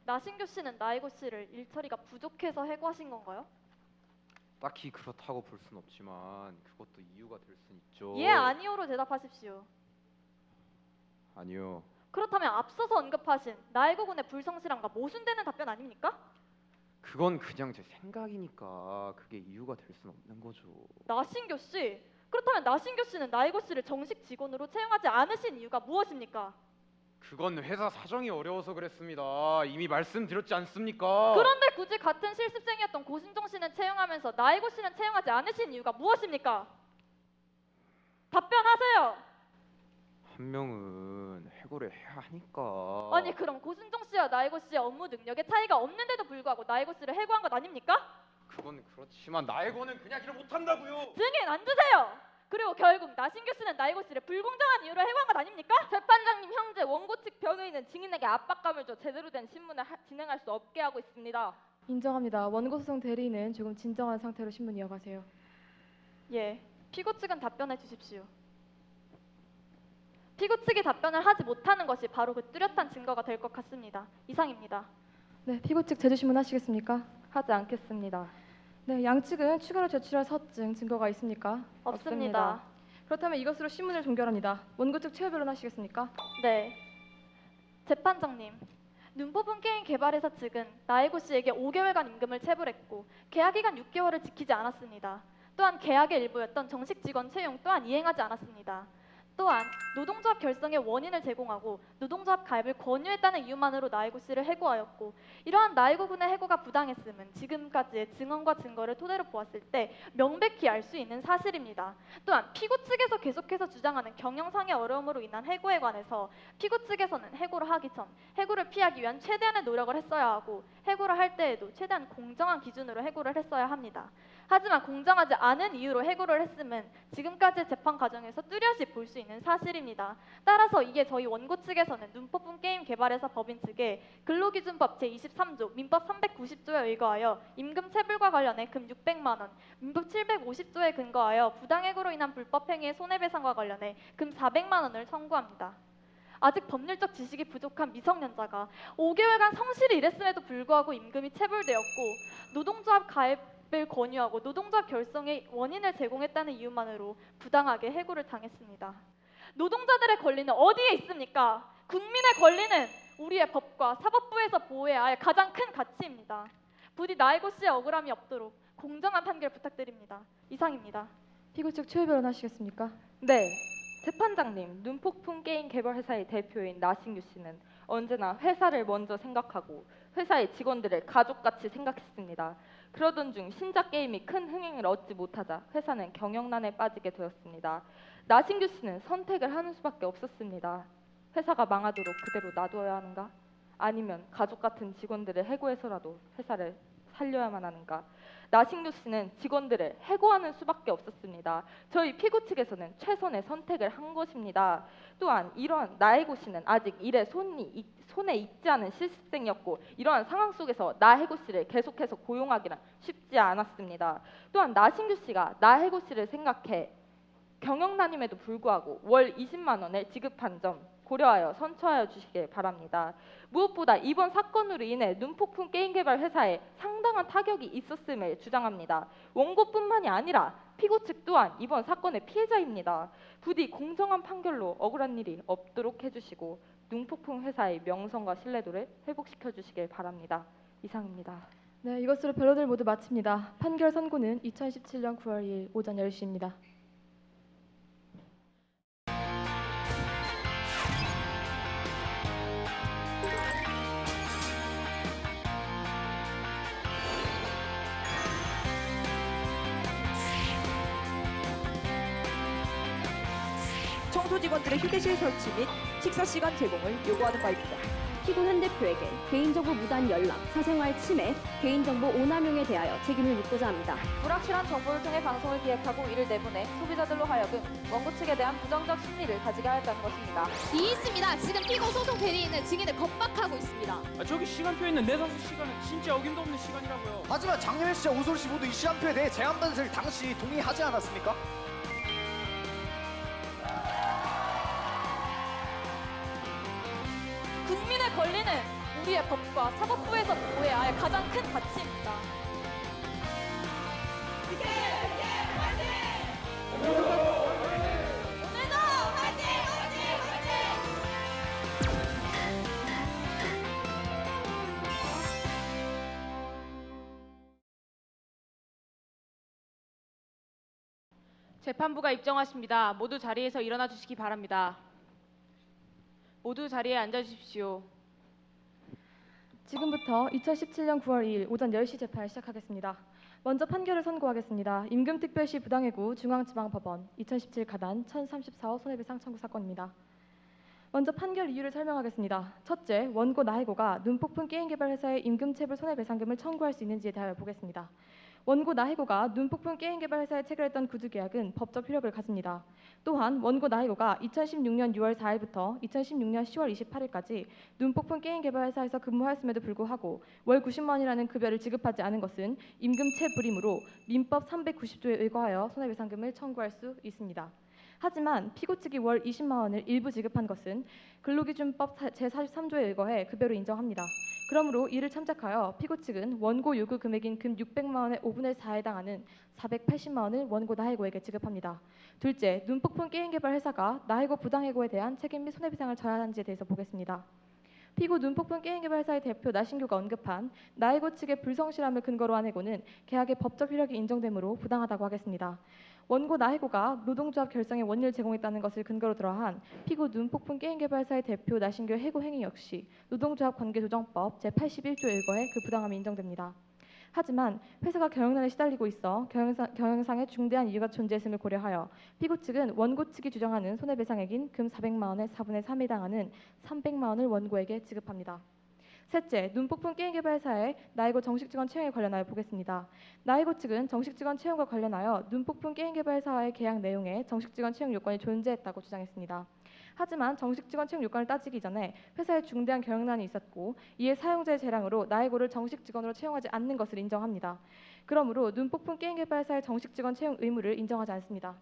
나신규 씨는 나이고 씨를 일 처리가 부족해서 해고하신 건가요? 딱히 그렇다고 볼 순 없지만 그것도 이유가 될 순 있죠. 예, 아니오로 대답하십시오. 아니요. 그렇다면 앞서서 언급하신 나이고 군의 불성실함과 모순되는 답변 아닙니까? 그건 그냥 제 생각이니까 그게 이유가 될 순 없는 거죠. 나신규 씨? 그렇다면 나신규 씨는 나이고 씨를 정식 직원으로 채용하지 않으신 이유가 무엇입니까? 그건 회사 사정이 어려워서 그랬습니다. 이미 말씀드렸지 않습니까? 그런데 굳이 같은 실습생이었던 고신종 씨는 채용하면서 나이고 씨는 채용하지 않으신 이유가 무엇입니까? 답변하세요. 한 명은 해고를 해야 하니까. 아니 그럼 고신종 씨와 나이고 씨의 업무 능력에 차이가 없는데도 불구하고 나이고 씨를 해고한 것 아닙니까? 그건 그렇지만 나에고는 그냥 일을 못한다고요. 증인 앉으세요. 그리고 결국 나신규 씨는 나이고 씨를 불공정한 이유로 해고한 것 아닙니까? 재판장님, 현재 원고 측 변호인은 증인에게 압박감을 줘 제대로 된 신문을 진행할 수 없게 하고 있습니다. 인정합니다. 원고 소송 대리인은 조금 진정한 상태로 신문 이어가세요. 예, 피고 측은 답변해 주십시오. 피고 측이 답변을 하지 못하는 것이 바로 그 뚜렷한 증거가 될 것 같습니다. 이상입니다. 네, 피고 측 제주 신문 하시겠습니까? 하지 않겠습니다. 네, 양측은 추가로 제출할 서증 증거가 있습니까? 없습니다. 그렇다면 이것으로 신문을 종결합니다. 원고 측 최후 변론 하시겠습니까? 네. 재판장님, 눈법은 게임 개발회사 측은 나이고 씨에게 5개월간 임금을 체불했고 계약 기간 6개월을 지키지 않았습니다. 또한 계약의 일부였던 정식 직원 채용 또한 이행하지 않았습니다. 또한 노동조합 결성의 원인을 제공하고 노동조합 가입을 권유했다는 이유만으로 나이고 씨를 해고하였고 이러한 나이고 군의 해고가 부당했음은 지금까지의 증언과 증거를 토대로 보았을 때 명백히 알 수 있는 사실입니다. 또한 피고 측에서 계속해서 주장하는 경영상의 어려움으로 인한 해고에 관해서 피고 측에서는 해고를 하기 전 해고를 피하기 위한 최대한의 노력을 했어야 하고 해고를 할 때에도 최대한 공정한 기준으로 해고를 했어야 합니다. 하지만 공정하지 않은 이유로 해고를 했음은 지금까지의 재판 과정에서 뚜렷이 볼 수 있는 사실입니다. 따라서 이게 저희 원고 측에서는 눈법분 게임 개발회사 법인 측에 근로기준법 제23조, 민법 390조에 의거하여 임금 체불과 관련해 금 600만 원, 민법 750조에 근거하여 부당해고로 인한 불법행위의 손해배상과 관련해 금 400만 원을 청구합니다. 아직 법률적 지식이 부족한 미성년자가 5개월간 성실히 일했음에도 불구하고 임금이 체불되었고 노동조합 가입을 권유하고 노동조합 결성의 원인을 제공했다는 이유만으로 부당하게 해고를 당했습니다. 노동자들의 권리는 어디에 있습니까? 국민의 권리는 우리의 법과 사법부에서 보호해야 할 가장 큰 가치입니다. 부디 나이고 씨의 억울함이 없도록 공정한 판결 부탁드립니다. 이상입니다. 피고 측 최후 변론 하시겠습니까? 네. 재판장님, 눈폭풍 게임 개발 회사의 대표인 나신규 씨는 언제나 회사를 먼저 생각하고 회사의 직원들을 가족같이 생각했습니다. 그러던 중 신작 게임이 큰 흥행을 얻지 못하자 회사는 경영난에 빠지게 되었습니다. 나신규 씨는 선택을 하는 수밖에 없었습니다. 회사가 망하도록 그대로 놔둬야 하는가? 아니면 가족 같은 직원들을 해고해서라도 회사를 살려야만 하는가? 나신규 씨는 직원들을 해고하는 수밖에 없었습니다. 저희 피고 측에서는 최선의 선택을 한 것입니다. 또한 이러한 나해고 씨는 아직 일에 손에 익지 않은 실습생이었고 이러한 상황 속에서 나해고 씨를 계속해서 고용하기는 쉽지 않았습니다. 또한 나신규 씨가 나해고 씨를 생각해 경영난임에도 불구하고 월 20만 원을 지급한 점 고려하여 선처하여 주시길 바랍니다. 무엇보다 이번 사건으로 인해 눈폭풍 게임 개발 회사에 상당한 타격이 있었음을 주장합니다. 원고뿐만이 아니라 피고 측 또한 이번 사건의 피해자입니다. 부디 공정한 판결로 억울한 일이 없도록 해주시고 눈폭풍 회사의 명성과 신뢰도를 회복시켜 주시길 바랍니다. 이상입니다. 네, 이것으로 변론을 모두 마칩니다. 판결 선고는 2017년 9월 2일 오전 10시입니다. 청소 직원들의 휴게실 설치 및 식사 시간 제공을 요구하는 바입니다. 피고현 대표에게 개인정보 무단 연락, 사생활 침해, 개인정보 오남용에 대하여 책임을 묻고자 합니다. 불확실한 정보를 통해 방송을 기획하고 이를 내보내 소비자들로 하여금 원고 측에 대한 부정적 심리를 가지게 하였다는 것입니다. 있습니다. 지금 피고 소송 대리인은 증인을 겁박하고 있습니다. 저기 시간표에 있는 내사수 시간은 진짜 어김도 없는 시간이라고요. 하지만 장례회 씨와 오솔 씨 모두 이 시간표에 대해 제한 반세를 당시 동의하지 않았습니까? 국민의 권리는 우리의 법과 사법부에서 보호해야 할 가장 큰 가치입니다. 재판부가 입정하십니다. 모두 자리에서 일어나 주시기 바랍니다. 모두 자리에 앉아 주십시오. 지금부터 2017년 9월 2일 오전 10시 재판을 시작하겠습니다. 먼저 판결을 선고하겠습니다. 임금특별시 부당해고 중앙지방법원 2017 가단 1034호 손해배상 청구 사건입니다. 먼저 판결 이유를 설명하겠습니다. 첫째, 원고 나해고가 눈폭풍 게임개발회사의 임금체불 손해배상금을 청구할 수 있는지에 대하여 보겠습니다. 원고 나해고가 눈폭풍 게임개발회사에 체결했던 구두계약은 법적 효력을 가집니다. 또한 원고 나해고가 2016년 6월 4일부터 2016년 10월 28일까지 눈폭풍 게임개발회사에서 근무하였음에도 불구하고 월 90만 원이라는 급여를 지급하지 않은 것은 임금체불이므로 민법 390조에 의거하여 손해배상금을 청구할 수 있습니다. 하지만 피고 측이 월 20만 원을 일부 지급한 것은 근로기준법 제43조에 의거해 급여로 인정합니다. 그러므로 이를 참작하여 피고 측은 원고 요구 금액인 금 600만 원의 5분의 4에 해당하는 480만 원을 원고 나해고에게 지급합니다. 둘째, 눈폭풍 게임개발 회사가 나해고 부당해고에 대한 책임 및 손해배상을 져야 하는지에 대해서 보겠습니다. 피고 눈폭풍 게임개발 회사의 대표 나신규가 언급한 나해고 측의 불성실함을 근거로 한 해고는 계약의 법적 효력이 인정되므로 부당하다고 하겠습니다. 원고 나해고가 노동조합 결성에 원인을 제공했다는 것을 근거로 들어한 피고 눈폭풍 게임개발사의 대표 나신규의 해고 행위 역시 노동조합 관계조정법 제81조에 의거해 그 부당함이 인정됩니다. 하지만 회사가 경영난에 시달리고 있어 경영상에 중대한 이유가 존재했음을 고려하여 피고 측은 원고 측이 주장하는 손해배상액인 금 400만 원의 4분의 3에 해당하는 300만 원을 원고에게 지급합니다. 셋째, 눈폭풍 게임개발사의 나해고 정식 직원 채용에 관련하여 보겠습니다. 나해고 측은 정식 직원 채용과 관련하여 눈폭풍 게임개발사와의 계약 내용에 정식 직원 채용 요건이 존재했다고 주장했습니다. 하지만 정식 직원 채용 요건을 따지기 전에 회사에 중대한 경영난이 있었고 이에 사용자의 재량으로 나해고를 정식 직원으로 채용하지 않는 것을 인정합니다. 그러므로 눈폭풍 게임개발사의 정식 직원 채용 의무를 인정하지 않습니다.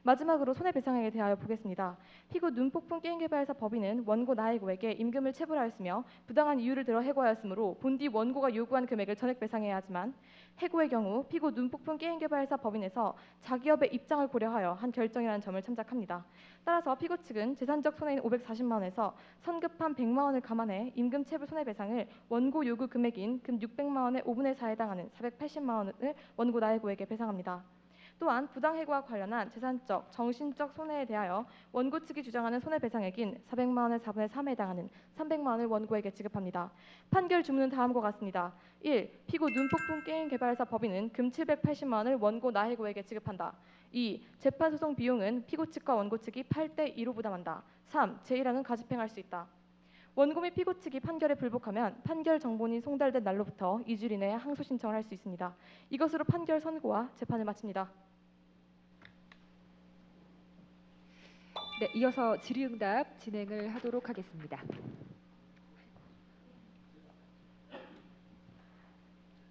마지막으로 손해배상액에 대하여 보겠습니다. 피고 눈폭풍 게임개발사 법인은 원고 나해고에게 임금을 체불하였으며 부당한 이유를 들어 해고하였으므로 본디 원고가 요구한 금액을 전액 배상해야 하지만 해고의 경우 피고 눈폭풍 게임개발사 법인에서 자기업의 입장을 고려하여 한 결정이라는 점을 참작합니다. 따라서 피고 측은 재산적 손해인 540만 원에서 선급한 100만 원을 감안해 임금 체불 손해배상을 원고 요구 금액인 금 600만 원의 5분의 4에 해당하는 480만 원을 원고 나해고에게 배상합니다. 또한 부당해고와 관련한 재산적, 정신적 손해에 대하여 원고 측이 주장하는 손해배상액인 400만 원의 4분의 3에 해당하는 300만 원을 원고에게 지급합니다. 판결 주문은 다음과 같습니다. 1. 피고 눈폭풍 게임개발사 법인은 금 780만 원을 원고 나해고에게 지급한다. 2. 재판 소송 비용은 피고 측과 원고 측이 8대 2로 부담한다. 3. 제1항은 가집행할 수 있다. 원고 및 피고 측이 판결에 불복하면 판결 정본이 송달된 날로부터 2주일 이내에 항소 신청을 할 수 있습니다. 이것으로 판결 선고와 재판을 마칩니다. 네, 이어서 질의응답 진행을 하도록 하겠습니다.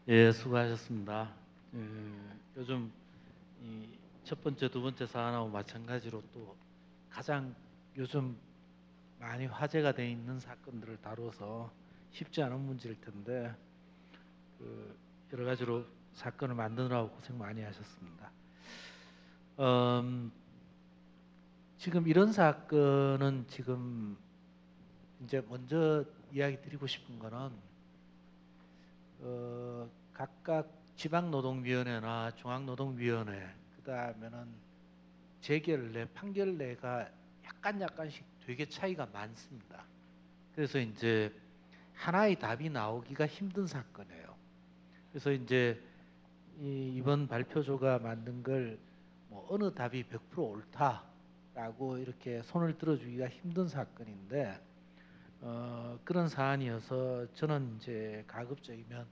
예, 수고하셨습니다. 요즘 이 첫 번째, 두 번째 사안하고 마찬가지로 또 가장 요즘 많이 화제가 돼 있는 사건들을 다뤄서 쉽지 않은 문제일 텐데 여러 가지로 사건을 만드느라고 고생 많이 하셨습니다. 지금 이런 사건은 지금 이제 먼저 이야기 드리고 싶은 거는 각각 지방노동위원회나 중앙노동위원회 그다음에는 재결례, 판결례가 약간씩 되게 차이가 많습니다. 그래서 이제 하나의 답이 나오기가 힘든 사건이에요. 그래서 이제 이번 발표조가 만든 걸 뭐 어느 답이 100% 옳다라고 이렇게 손을 들어주기가 힘든 사건인데 그런 사안이어서 저는 이제 가급적이면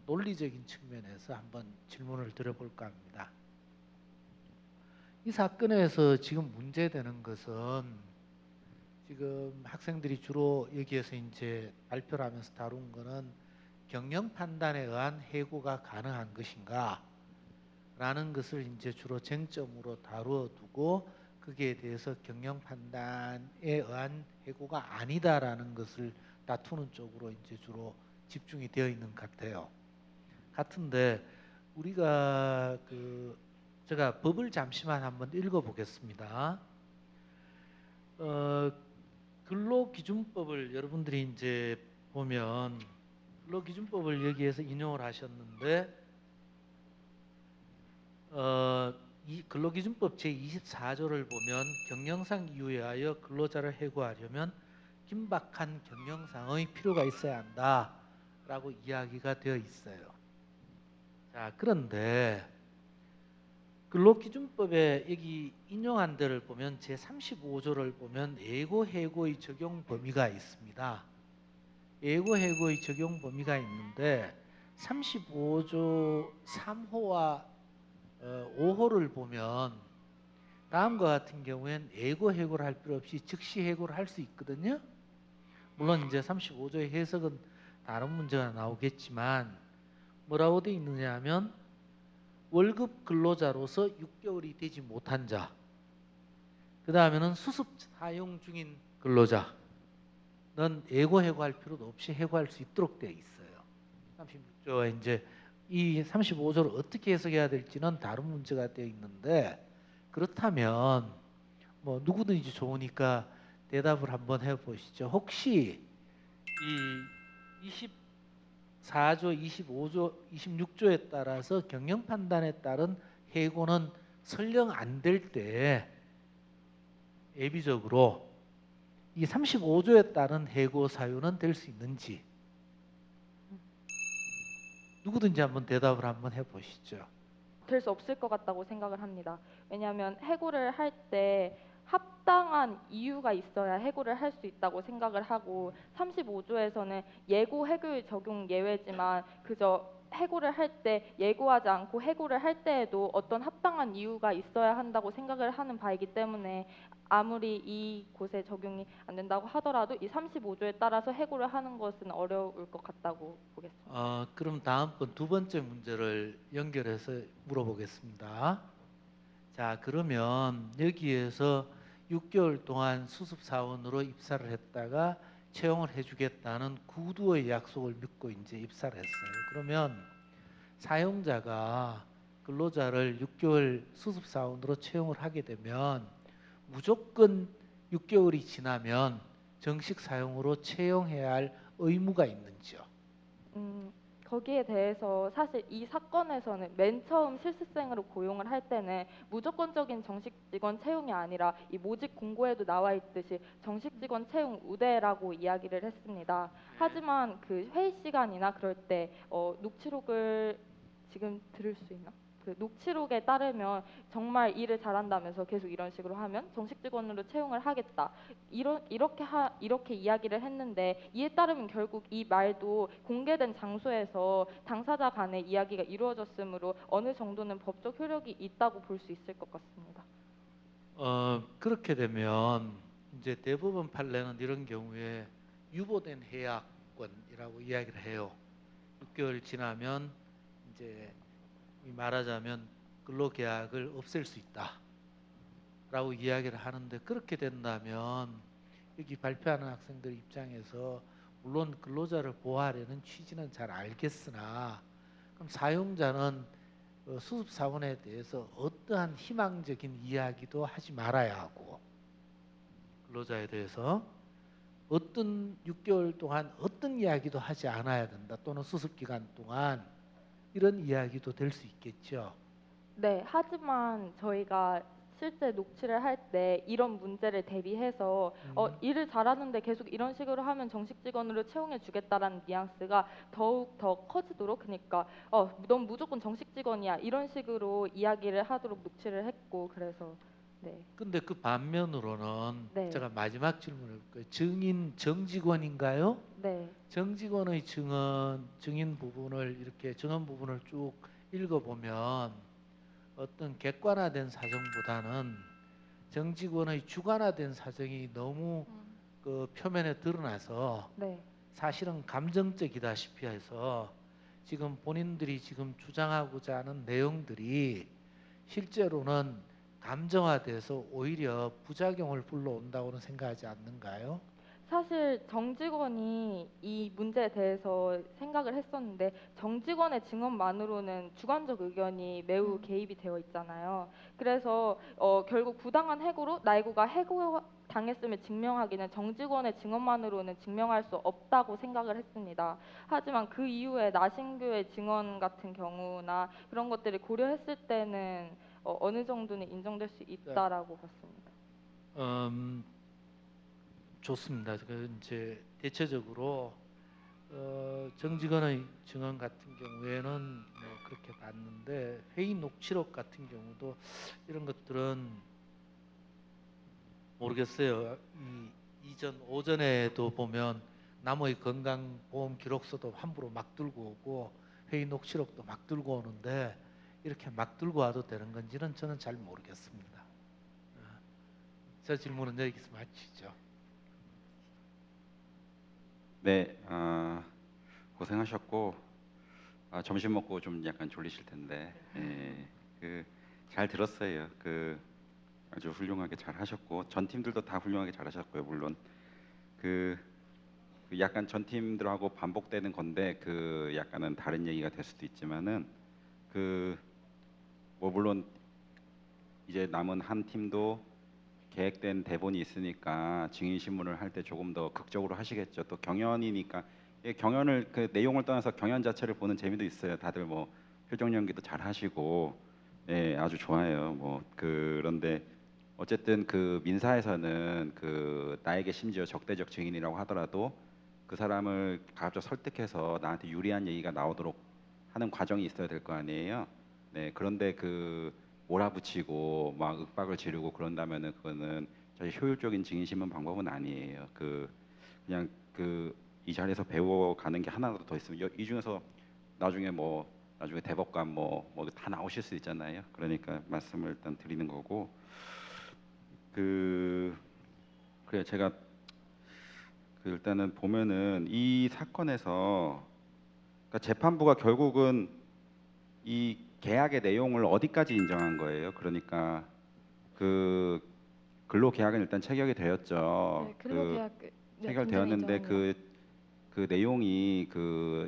논리적인 측면에서 한번 질문을 드려볼까 합니다. 이 사건에서 지금 문제되는 것은 지금 학생들이 주로 여기에서 이제 발표를 하면서 다룬 거는 경영 판단에 의한 해고가 가능한 것인가 라는 것을 이제 주로 쟁점으로 다루어 두고 거기에 대해서 경영 판단에 의한 해고가 아니다라는 것을 다투는 쪽으로 이제 주로 집중이 되어 있는 것 같아요. 같은데 우리가 제가 법을 잠시만 한번 읽어보겠습니다. 근로기준법을 여러분들이 이제 보면 근로기준법을 여기에서 인용을 하셨는데 이 근로기준법 제24조를 보면 경영상 이유에 하여 근로자를 해고하려면 긴박한 경영상의 필요가 있어야 한다라고 이야기가 되어 있어요. 자, 그런데 근로기준법에 여기 인용한 데를 보면 제35조를 보면 예고 해고의 적용 범위가 있습니다. 예고 해고의 적용 범위가 있는데 35조 3호와 5호를 보면 다음과 같은 경우엔 예고 해고를 할 필요 없이 즉시 해고를 할 수 있거든요. 물론 이제 35조의 해석은 다른 문제가 나오겠지만 뭐라고 되어 있느냐 하면 월급 근로자로서 6개월이 되지 못한 자, 그 다음에는 수습 사용 중인 근로자는 예고 해고할 필요도 없이 해고할 수 있도록 되어 있어요. 36조에 이제 이 35조를 어떻게 해석해야 될지는 다른 문제가 되어 있는데, 그렇다면 뭐 누구든지 좋으니까 대답을 한번 해보시죠. 혹시 이 24조, 25조, 26조에 따라서 경영 판단에 따른 해고는 설령 안 될 때 예비적으로 이 35조에 따른 해고 사유는 될 수 있는지 누구든지 한번 대답을 한번 해보시죠. 될 수 없을 것 같다고 생각을 합니다. 왜냐하면 해고를 할 때 합당한 이유가 있어야 해고를 할 수 있다고 생각을 하고, 35조에서는 예고 해고의 적용 예외지만 그저 해고를 할 때 예고하지 않고 해고를 할 때에도 어떤 합당한 이유가 있어야 한다고 생각을 하는 바이기 때문에 아무리 이곳에 적용이 안 된다고 하더라도 이 35조에 따라서 해고를 하는 것은 어려울 것 같다고 보겠습니다. 그럼 다음번 두 번째 문제를 연결해서 물어보겠습니다. 자, 그러면 여기에서 6개월 동안 수습사원으로 입사를 했다가 채용을 해주겠다는 구두의 약속을 믿고 이제 입사를 했어요. 그러면 사용자가 근로자를 6개월 수습사원으로 채용을 하게 되면 무조건 6개월이 지나면 정식 사용으로 채용해야 할 의무가 있는지요? 거기에 대해서 사실 이 사건에서는 맨 처음 실습생으로 고용을 할 때는 무조건적인 정식 직원 채용이 아니라 이 모집 공고에도 나와 있듯이 정식 직원 채용 우대라고 이야기를 했습니다. 하지만 그 회의 시간이나 그럴 때 녹취록을 지금 들을 수 있나? 그 녹취록에 따르면 정말 일을 잘한다면서 계속 이런 식으로 하면 정식 직원으로 채용을 하겠다. 이렇게 이야기를 했는데, 이에 따르면 결국 이 말도 공개된 장소에서 당사자 간의 이야기가 이루어졌으므로 어느 정도는 법적 효력이 있다고 볼 수 있을 것 같습니다. 그렇게 되면 이제 대법원 판례는 이런 경우에 유보된 해약권이라고 이야기를 해요. 6개월 지나면 이제 말하자면 근로계약을 없앨 수 있다라고 이야기를 하는데, 그렇게 된다면 여기 발표하는 학생들 입장에서 물론 근로자를 보호하려는 취지는 잘 알겠으나, 그럼 사용자는 수습사원에 대해서 어떠한 희망적인 이야기도 하지 말아야 하고, 근로자에 대해서 어떤 6개월 동안 어떤 이야기도 하지 않아야 된다, 또는 수습기간 동안 이런 이야기도 될 수 있겠죠. 네, 하지만 저희가 실제 녹취를 할 때 이런 문제를 대비해서 일을 잘하는데 계속 이런 식으로 하면 정식 직원으로 채용해 주겠다라는 뉘앙스가 더욱 더 커지도록, 그러니까 넌 무조건 정식 직원이야 이런 식으로 이야기를 하도록 녹취를 했고, 그래서 네. 근데 그 반면으로는 네. 제가 마지막 질문을 할게요. 증인 정직원인가요? 네. 정직원의 증인 부분을 이렇게 증언 부분을 쭉 읽어보면 어떤 객관화된 사정보다는 정직원의 주관화된 사정이 너무 그 표면에 드러나서 네. 사실은 감정적이다시피 해서 지금 본인들이 지금 주장하고자 하는 내용들이 실제로는 감정화돼서 오히려 부작용을 불러온다고는 생각하지 않는가요? 사실 정직원이 이 문제에 대해서 생각을 했었는데 정직원의 증언만으로는 주관적 의견이 매우 개입이 되어 있잖아요. 그래서 결국 부당한 해고로 나이구가 해고 당했음을 증명하기는 정직원의 증언만으로는 증명할 수 없다고 생각을 했습니다. 하지만 그 이후에 나신규의 증언 같은 경우나 그런 것들을 고려했을 때는 어느 정도는 인정될 수 있다라고 봤습니다. 좋습니다. 그 이제 대체적으로 정직원의 증언 같은 경우에는 뭐 그렇게 봤는데 회의 녹취록 같은 경우도 이런 것들은 모르겠어요. 이전 오전에도 보면 남의 건강보험 기록서도 함부로 막 들고 오고 회의 녹취록도 막 들고 오는데 이렇게 막 들고 와도 되는 건지는 저는 잘 모르겠습니다. 저 질문은 여기서 마치죠. 네, 고생하셨고 점심 먹고 좀 약간 졸리실 텐데 잘 들었어요. 아주 훌륭하게 잘 하셨고 전 팀들도 다 훌륭하게 잘 하셨고요. 물론 약간 전 팀들하고 반복되는 건데 약간은 다른 얘기가 될 수도 있지만은 뭐 물론 이제 남은 한 팀도 계획된 대본이 있으니까 증인 신문을 할 때 조금 더 극적으로 하시겠죠. 또 경연이니까 경연을 내용을 떠나서 경연 자체를 보는 재미도 있어요. 다들 뭐 표정 연기도 잘 하시고 아주 좋아요. 뭐 그런데 어쨌든 민사에서는 나에게 심지어 적대적 증인이라고 하더라도 그 사람을 가급적 설득해서 나한테 유리한 얘기가 나오도록 하는 과정이 있어야 될 거 아니에요. 네, 그런데 몰아붙이고 막 윽박을 지르고 그런다면은 그거는 사실 효율적인 증인 신문 방법은 아니에요. 그냥 이 자리에서 배워가는 게 하나라도 더 있으면 이 중에서 나중에 대법관 뭐 다 나오실 수 있잖아요. 그러니까 말씀을 일단 드리는 거고 그래요. 제가 일단은 보면은 이 사건에서 그러니까 재판부가 결국은 이 계약의 내용을 어디까지 인정한 거예요? 그러니까 근로계약은 일단 체결이 되었죠. 네, 근로계약 체결되었는데 그 내용이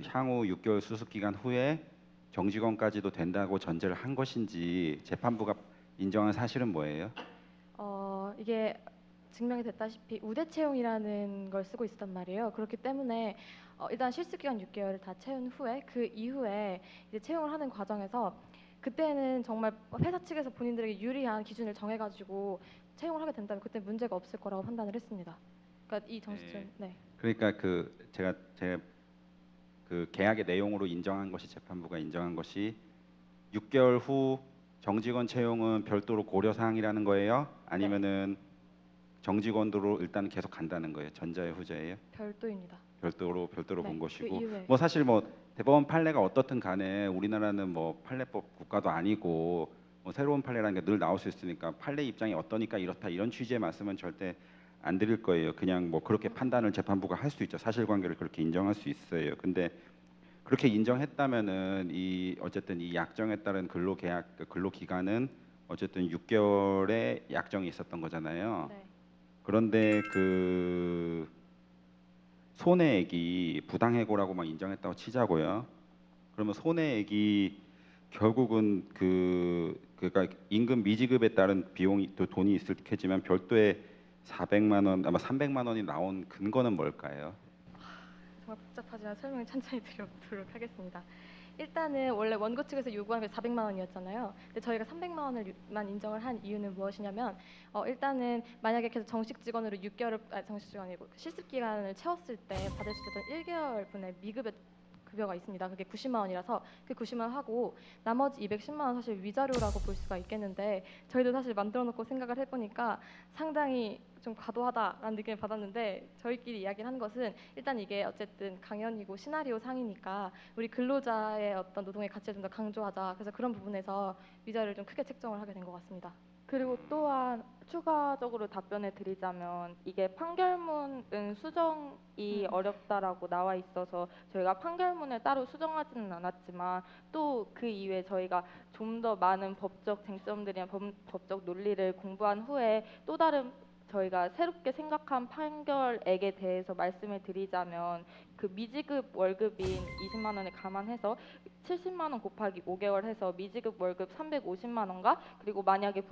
향후 6개월 수습 기간 후에 정직원까지도 된다고 전제를 한 것인지 재판부가 인정한 사실은 뭐예요? 이게 증명이 됐다시피 우대 채용이라는 걸 쓰고 있었단 말이에요. 그렇기 때문에 일단 실습 기간 6개월을 다 채운 후에 그 이후에 이제 채용을 하는 과정에서 그때는 정말 회사 측에서 본인들에게 유리한 기준을 정해가지고 채용을 하게 된다면 그때 문제가 없을 거라고 판단을 했습니다. 그러니까 이 정시점 그러니까 제가 계약의 내용으로 인정한 것이 재판부가 인정한 것이 6개월 후 정직원 채용은 별도로 고려 사항이라는 거예요? 아니면은 정직원으로 일단 계속 간다는 거예요? 전자예요, 후자예요? 별도입니다. 별도로 본 것이고 이후에. 뭐 사실 뭐 대법원 판례가 어떻든 간에 우리나라는 뭐 판례법 국가도 아니고 뭐 새로운 판례라는 게 늘 나올 수 있으니까 판례 입장이 어떠니까 이렇다 이런 취지의 말씀은 절대 안 드릴 거예요. 그냥 뭐 그렇게 판단을 재판부가 할 수 있죠. 사실관계를 그렇게 인정할 수 있어요. 근데 그렇게 인정했다면은 어쨌든 이 약정에 따른 근로계약 근로기간은 어쨌든 6개월의 약정이 있었던 거잖아요. 네. 그런데 손해액이 부당해고라고만 인정했다고 치자고요. 그러면 손해액이 결국은 그러니까 임금 미지급에 따른 비용이 또 돈이 있을 테지만 별도의 400만 원 아마 300만 원이 나온 근거는 뭘까요? 정말 복잡하지만 설명을 천천히 드려보도록 하겠습니다. 일단은 원래 원고 측에서 요구한 게 400만 원이었잖아요. 근데 저희가 300만 원을만 인정을 한 이유는 무엇이냐면 일단은 만약에 계속 정식 직원으로 6개월을 정식 직원이고 실습 기간을 채웠을 때 받을 수 있었던 1개월 분의 급여가 있습니다. 그게 90만 원이라서 그 90만 원 하고 나머지 210만 원 사실 위자료라고 볼 수가 있겠는데 저희도 사실 만들어 놓고 생각을 해보니까 상당히 좀 과도하다라는 느낌을 받았는데 저희끼리 이야기를 한 것은 일단 이게 어쨌든 강연이고 시나리오 상이니까 우리 근로자의 어떤 노동의 가치를 좀 더 강조하자. 그래서 그런 부분에서 위자료를 좀 크게 책정을 하게 된 것 같습니다. 그리고 또한 추가적으로 답변을 드리자면 이게 판결문은 수정이 어렵다라고 나와 있어서 저희가 판결문을 따로 수정하지는 않았지만 또 그 이후에 저희가 좀 더 많은 법적 쟁점들이나 법적 논리를 공부한 후에 또 다른 저희가 새롭게 생각한 판결액에 대해서 말씀을 드리자면 그 미지급 월급인 20만 원을 감안해서 70만 원 곱하기 5개월 해서 미지급 월급 350만 원과 그리고 만약에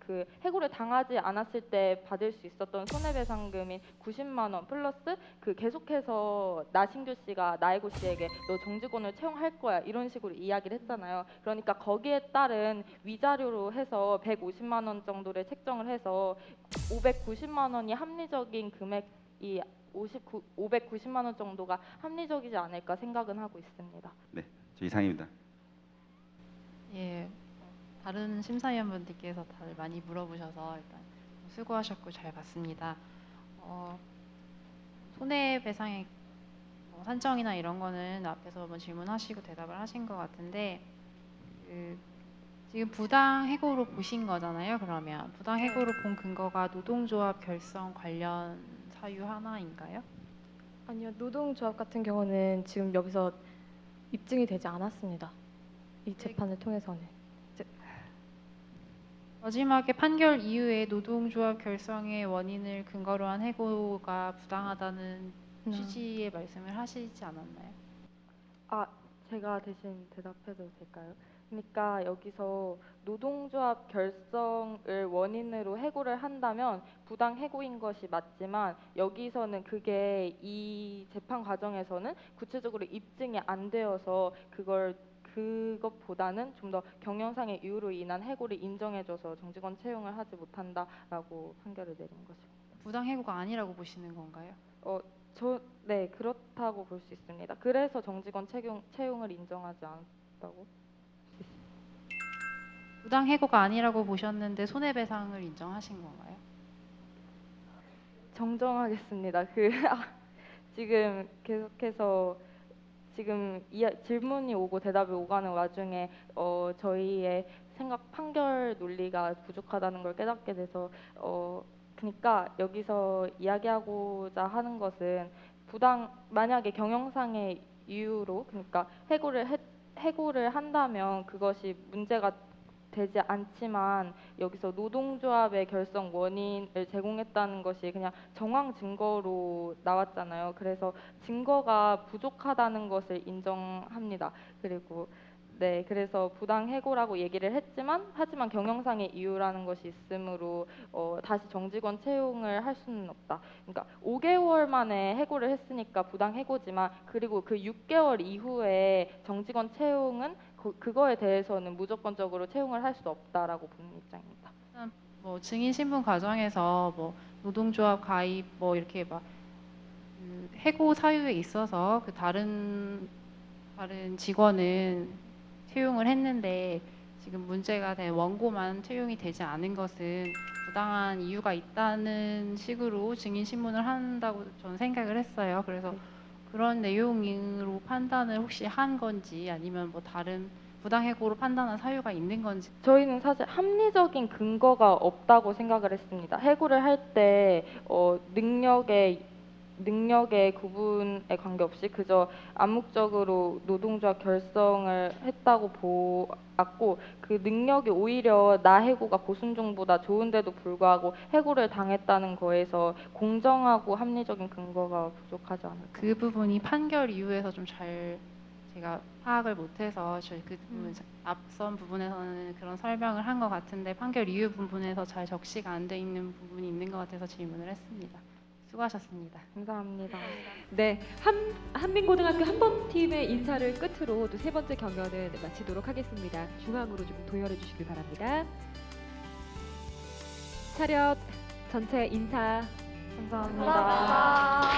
그 해고를 당하지 않았을 때 받을 수 있었던 손해배상금인 90만 원 플러스 그 계속해서 나신규 씨가 나혜고 씨에게 너 정직원을 채용할 거야 이런 식으로 이야기를 했잖아요. 그러니까 거기에 따른 위자료로 해서 150만 원 정도를 책정을 해서 590만 원이 합리적인 금액이 590만 원 정도가 합리적이지 않을까 생각은 하고 있습니다. 네, 저 이상입니다. 예, 다른 심사위원분들께서 다들 많이 물어보셔서 일단 수고하셨고 잘 봤습니다. 손해배상의 산정이나 이런 거는 앞에서 뭐 질문하시고 대답을 하신 것 같은데 지금 부당 해고로 보신 거잖아요. 그러면 부당 해고로 본 근거가 노동조합 결성 관련 사유 하나인가요? 아니요, 노동조합 같은 경우는 지금 여기서 입증이 되지 않았습니다. 이 재판을 통해서는. 마지막에 판결 이후에 노동조합 결성의 원인을 근거로 한 해고가 부당하다는 취지의 말씀을 하시지 않았나요? 제가 대신 대답해도 될까요? 그러니까 여기서 노동조합 결성을 원인으로 해고를 한다면 부당 해고인 것이 맞지만 여기서는 그게 이 재판 과정에서는 구체적으로 입증이 안 되어서 그것보다는 좀 더 경영상의 이유로 인한 해고를 인정해줘서 정직원 채용을 하지 못한다라고 판결을 내린 것입니다. 부당 해고가 아니라고 보시는 건가요? 네, 그렇다고 볼 수 있습니다. 그래서 정직원 채용을 인정하지 않았다고. 부당 해고가 아니라고 보셨는데 손해배상을 인정하신 건가요? 정정하겠습니다. 지금 계속해서 지금 질문이 오고 대답이 오가는 와중에 저희의 판결 논리가 부족하다는 걸 깨닫게 돼서 그러니까 여기서 이야기하고자 하는 것은 만약에 경영상의 이유로 그러니까 해고를 한다면 그것이 문제가 되지 않지만 여기서 노동조합의 결성 원인을 제공했다는 것이 그냥 정황 증거로 나왔잖아요. 그래서 증거가 부족하다는 것을 인정합니다. 그래서 부당 해고라고 얘기를 하지만 경영상의 이유라는 것이 있으므로 다시 정직원 채용을 할 수는 없다. 그러니까 5개월 만에 해고를 했으니까 부당 해고지만 그리고 그 6개월 이후에 정직원 채용은 그거에 대해서는 무조건적으로 채용을 할 수 없다라고 보는 입장입니다. 뭐 증인 신분 과정에서 뭐 노동조합 가입 뭐 이렇게 막 해고 사유에 있어서 그 다른 직원은 채용을 했는데 지금 문제가 된 원고만 채용이 되지 않은 것은 부당한 이유가 있다는 식으로 증인 신문을 한다고 저는 생각을 했어요. 그래서 그런 내용으로 판단을 혹시 한 건지 아니면 뭐 다른 부당 해고로 판단한 사유가 있는 건지. 저희는 사실 합리적인 근거가 없다고 생각을 했습니다. 해고를 할 때 능력의 구분에 관계없이 그저 암묵적으로 노동조합 결성을 했다고 보았고 그 능력이 오히려 나해고가 고순종보다 좋은데도 불구하고 해고를 당했다는 거에서 공정하고 합리적인 근거가 부족하지 않을까. 그 부분이 판결 이후에서 좀 잘 제가 파악을 못해서 그 부분 앞선 부분에서는 그런 설명을 한 것 같은데 판결 이후 부분에서 잘 적시가 안 돼 있는 부분이 있는 것 같아서 질문을 했습니다. 수고하셨습니다. 감사합니다. 네, 한민고등학교 한범팀의 인사를 끝으로 또 세 번째 경연을 마치도록 하겠습니다. 중앙으로 좀 도열해 주시길 바랍니다. 차렷 전체 인사. 감사합니다.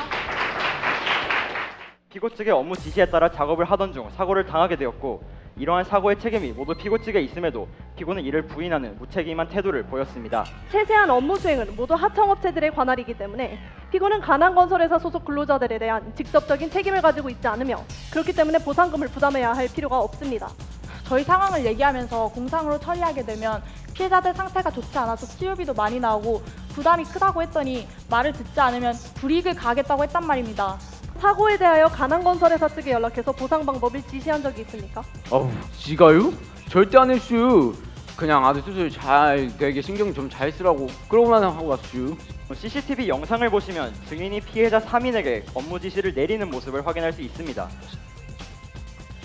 피고 측의 업무 지시에 따라 작업을 하던 중 사고를 당하게 되었고 이러한 사고의 책임이 모두 피고 측에 있음에도 피고는 이를 부인하는 무책임한 태도를 보였습니다. 세세한 업무 수행은 모두 하청업체들의 관할이기 때문에 피고는 가난건설회사 소속 근로자들에 대한 직접적인 책임을 가지고 있지 않으며 그렇기 때문에 보상금을 부담해야 할 필요가 없습니다. 저희 상황을 얘기하면서 공상으로 처리하게 되면 피해자들 상태가 좋지 않아서 치료비도 많이 나오고 부담이 크다고 했더니 말을 듣지 않으면 불이익을 가하겠다고 했단 말입니다. 사고에 대하여 가난건설회사 측에 연락해서 보상 방법을 지시한 적이 있습니까? 지가요? 절대 안 했어요. 그냥 아들 수술 잘 되게 신경 좀 잘 쓰라고 그러고만 하고 왔슈. CCTV 영상을 보시면 증인이 피해자 3인에게 업무 지시를 내리는 모습을 확인할 수 있습니다.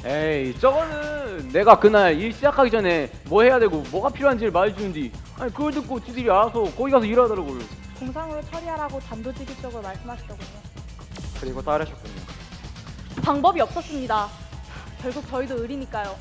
에이 저거는 내가 그날 일 시작하기 전에 뭐 해야 되고 뭐가 필요한지를 말해주는디 아니 그걸 듣고 지들이 알아서 거기 가서 일하더라고요. 공상으로 처리하라고 단도직입적으로 말씀하시더군요. 그리고 따르셨군요. 방법이 없었습니다. 결국 저희도 의리니까요.